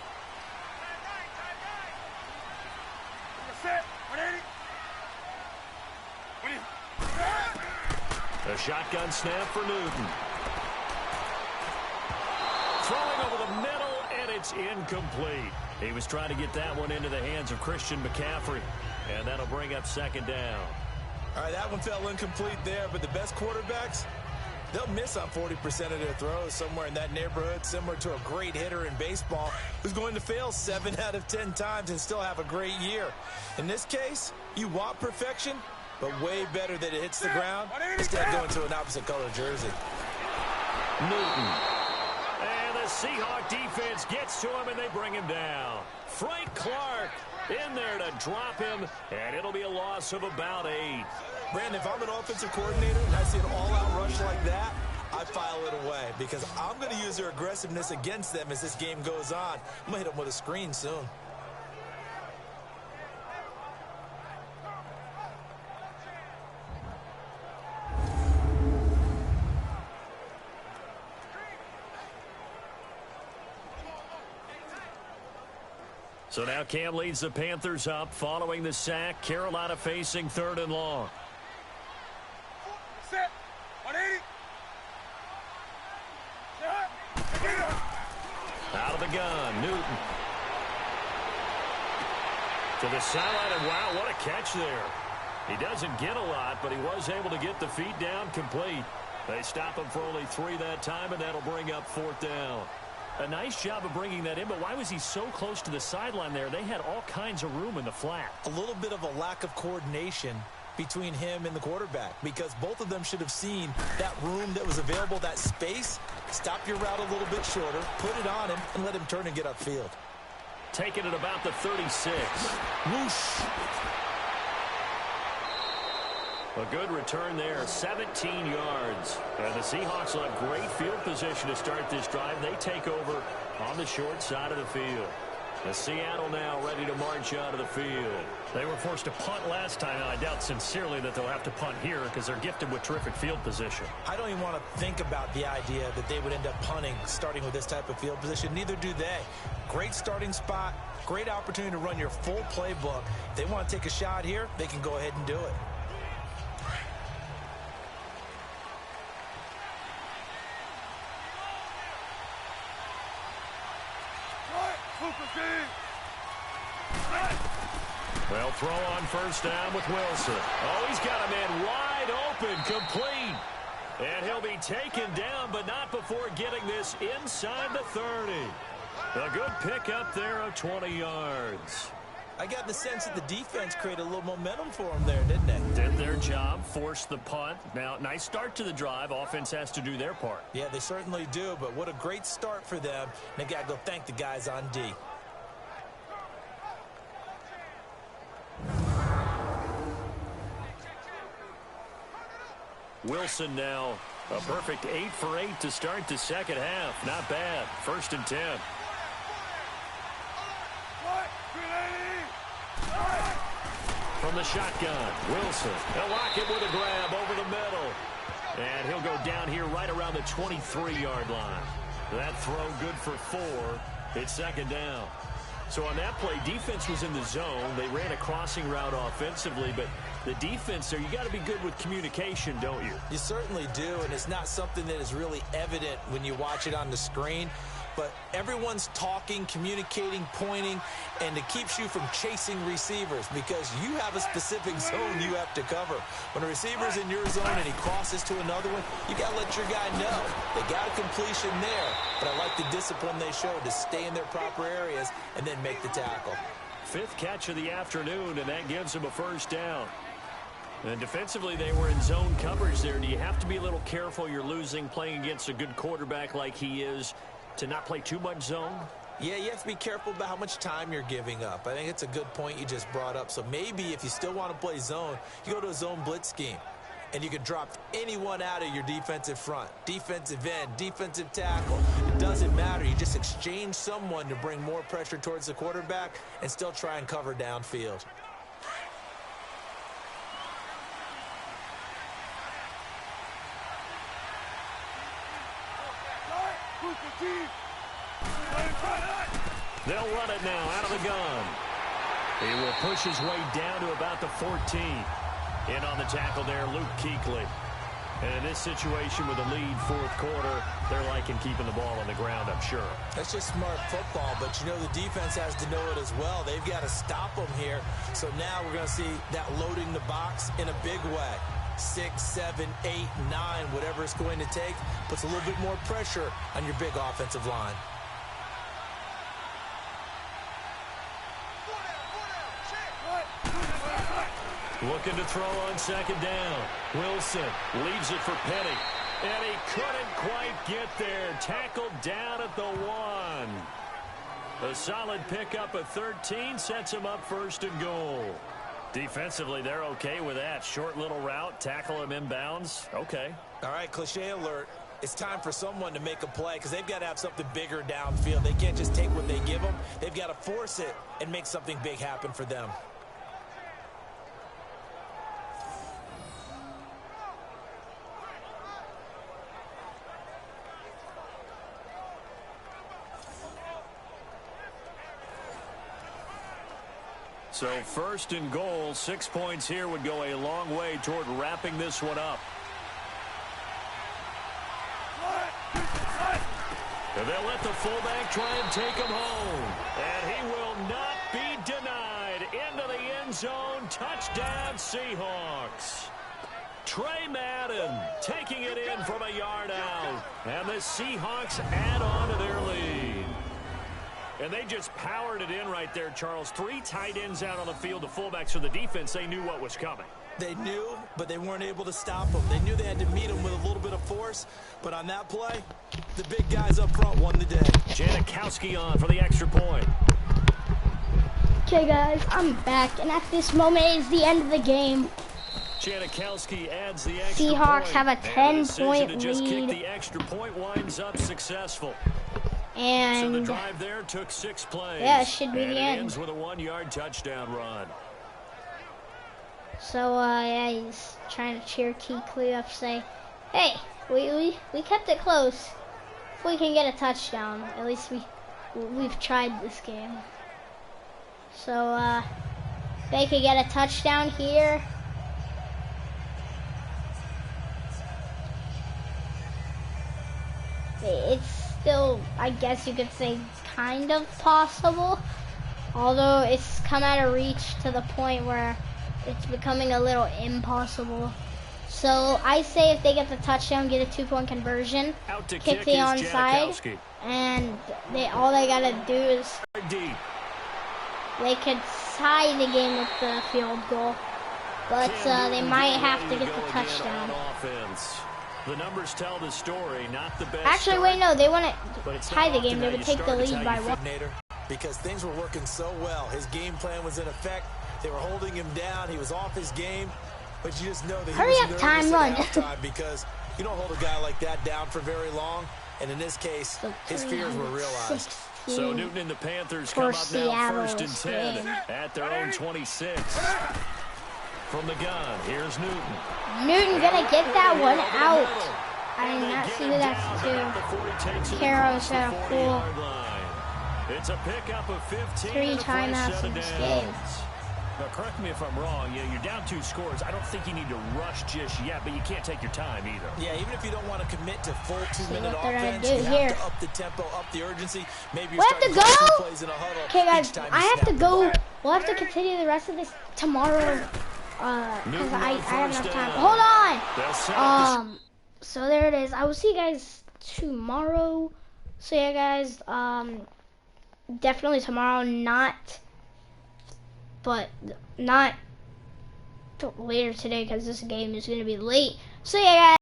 A shotgun snap for Newton. Throwing over the middle, and it's incomplete. He was trying to get that one into the hands of Christian McCaffrey, and that'll bring up 2nd down. All right, that one fell incomplete there, but the best quarterbacks, they'll miss on 40% of their throws, somewhere in that neighborhood, similar to a great hitter in baseball who's going to fail 7 out of 10 times and still have a great year. In this case, you want perfection, but way better that it hits the ground instead of going to an opposite color jersey. Newton. And the Seahawk defense gets to him, and they bring him down. Frank Clark in there to drop him, and it'll be a loss of about 8. Brandon, if I'm an offensive coordinator and I see an all-out rush like that, I file it away because I'm going to use their aggressiveness against them as this game goes on. I'm going to hit them with a screen soon. So now Cam leads the Panthers up following the sack. Carolina facing 3rd and long. Set. 180. Out of the gun, Newton. To the sideline, and wow, what a catch there. He doesn't get a lot, but he was able to get the feet down complete. They stop him for only 3 that time, and that'll bring up 4th down. A nice job of bringing that in, but why was he so close to the sideline there? They had all kinds of room in the flat. A little bit of a lack of coordination between him and the quarterback because both of them should have seen that room that was available, that space. Stop your route a little bit shorter, put it on him, and let him turn and get upfield. Taking it about the 36. Whoosh. A good return there, 17 yards. And the Seahawks will have great field position to start this drive. They take over on the short side of the field. The Seattle now ready to march out of the field. They were forced to punt last time, and I doubt sincerely that they'll have to punt here because they're gifted with terrific field position. I don't even want to think about the idea that they would end up punting starting with this type of field position. Neither do they. Great starting spot, great opportunity to run your full playbook. If they want to take a shot here, they can go ahead and do it. They'll throw on 1st down with Wilson. Oh, he's got a man wide open, complete. And he'll be taken down, but not before getting this inside the 30. A good pickup there of 20 yards. I got the sense that the defense created a little momentum for them there, didn't they? Did their job, forced the punt. Now, nice start to the drive. Offense has to do their part. Yeah, they certainly do, but what a great start for them. They got to go thank the guys on D. Wilson now a perfect 8 for 8 to start the second half. Not bad. 1st and 10. From the shotgun, Wilson. They'll lock it with a grab over the middle. And he'll go down here right around the 23-yard line. That throw good for 4. It's 2nd down. So on that play, defense was in the zone. They ran a crossing route offensively, but the defense there, you got to be good with communication, don't you? You certainly do, and it's not something that is really evident when you watch it on the screen. But everyone's talking, communicating, pointing, and it keeps you from chasing receivers because you have a specific zone you have to cover. When a receiver's in your zone and he crosses to another one, you got to let your guy know. They got a completion there, but I like the discipline they showed to stay in their proper areas and then make the tackle. 5th catch of the afternoon, and that gives them a 1st down. And defensively, they were in zone coverage there. Do you have to be a little careful? You're losing playing against a good quarterback like he is to not play too much zone? Yeah, you have to be careful about how much time you're giving up. I think it's a good point you just brought up. So maybe if you still want to play zone, you go to a zone blitz scheme. And you can drop anyone out of your defensive front. Defensive end, defensive tackle. It doesn't matter. You just exchange someone to bring more pressure towards the quarterback and still try and cover downfield. They'll run it now out of the gun. He will push his way down to about the 14. In on the tackle there, Luke Kuechly. And in this situation with a lead fourth quarter, they're liking keeping the ball on the ground, I'm sure. That's just smart football, but you know the defense has to know it as well. They've got to stop them here. So now we're going to see that loading the box in a big way. 6, 7, 8, 9, whatever it's going to take, puts a little bit more pressure on your big offensive line. Looking to throw on second down. Wilson leaves it for Penny. And he couldn't quite get there. Tackled down at the 1. A solid pickup at 13 sets him up first and goal. Defensively, they're okay with that. Short little route, tackle him inbounds. Okay. All right, cliche alert. It's time for someone to make a play because they've got to have something bigger downfield. They can't just take what they give them. They've got to force it and make something big happen for them. So first and goal, 6 points here would go a long way toward wrapping this one up. And they'll let the fullback try and take him home. And he will not be denied. Into the end zone. Touchdown, Seahawks. Trey Madden taking it in from a yard out. And the Seahawks add on to their lead. And they just powered it in right there, Charles. 3 tight ends out on the field. The fullbacks for the defense, they knew what was coming. They knew, but they weren't able to stop them. They knew they had to meet them with a little bit of force. But on that play, the big guys up front won the day. Janikowski on for the extra point. Okay, guys, I'm back. And at this moment is the end of the game. Janikowski adds the extra Seahawks point. have a 10-point to just lead. Kick the extra point winds up successful. And so the drive there took 6 plays. Yeah, it should be and the it end. Ends with a 1-yard touchdown run. So yeah, he's trying to cheer Kuechly up, say, "Hey, we kept it close. If we can get a touchdown, at least we've tried this game." So they could get a touchdown here. It's still, I guess you could say, kind of possible, although it's come out of reach to the point where it's becoming a little impossible. So I say if they get the touchdown, get a 2-point conversion, kick the onside, and all they gotta do is they could tie the game with the field goal, but they might have to get the touchdown. The numbers tell the story, not the best. Actually, wait, no, they want to tie the game. They would take the lead by 1. Because things were working so well. His game plan was in effect. They were holding him down. He was off his game. But you just know that he was nervous time, run. at halftime because you don't hold a guy like that down for very long. And in this case, his fears were realized. So Newton and the Panthers come up now first and 10 at their own 26. From the gun, here's Newton. Newton gonna get that one out. I did not see who that's to. Caro's got a full It's a pickup of 15. 3 timeouts in this game. Now, correct me if I'm wrong. You're down 2 scores. I don't think you need to rush just yet, but you can't take your time either. Yeah, even if you don't want to commit to full 2-minute what they're offense, gonna do you here. have to up the tempo, up the urgency. Maybe We you're have to starting to go. plays in a huddle. Okay, guys, I have to go. Ball. We'll have to continue the rest of this tomorrow. Because I have enough time. Hold on! So there it is. I will see you guys tomorrow. So yeah, guys, definitely tomorrow, not later today because this game is going to be late. So yeah, guys.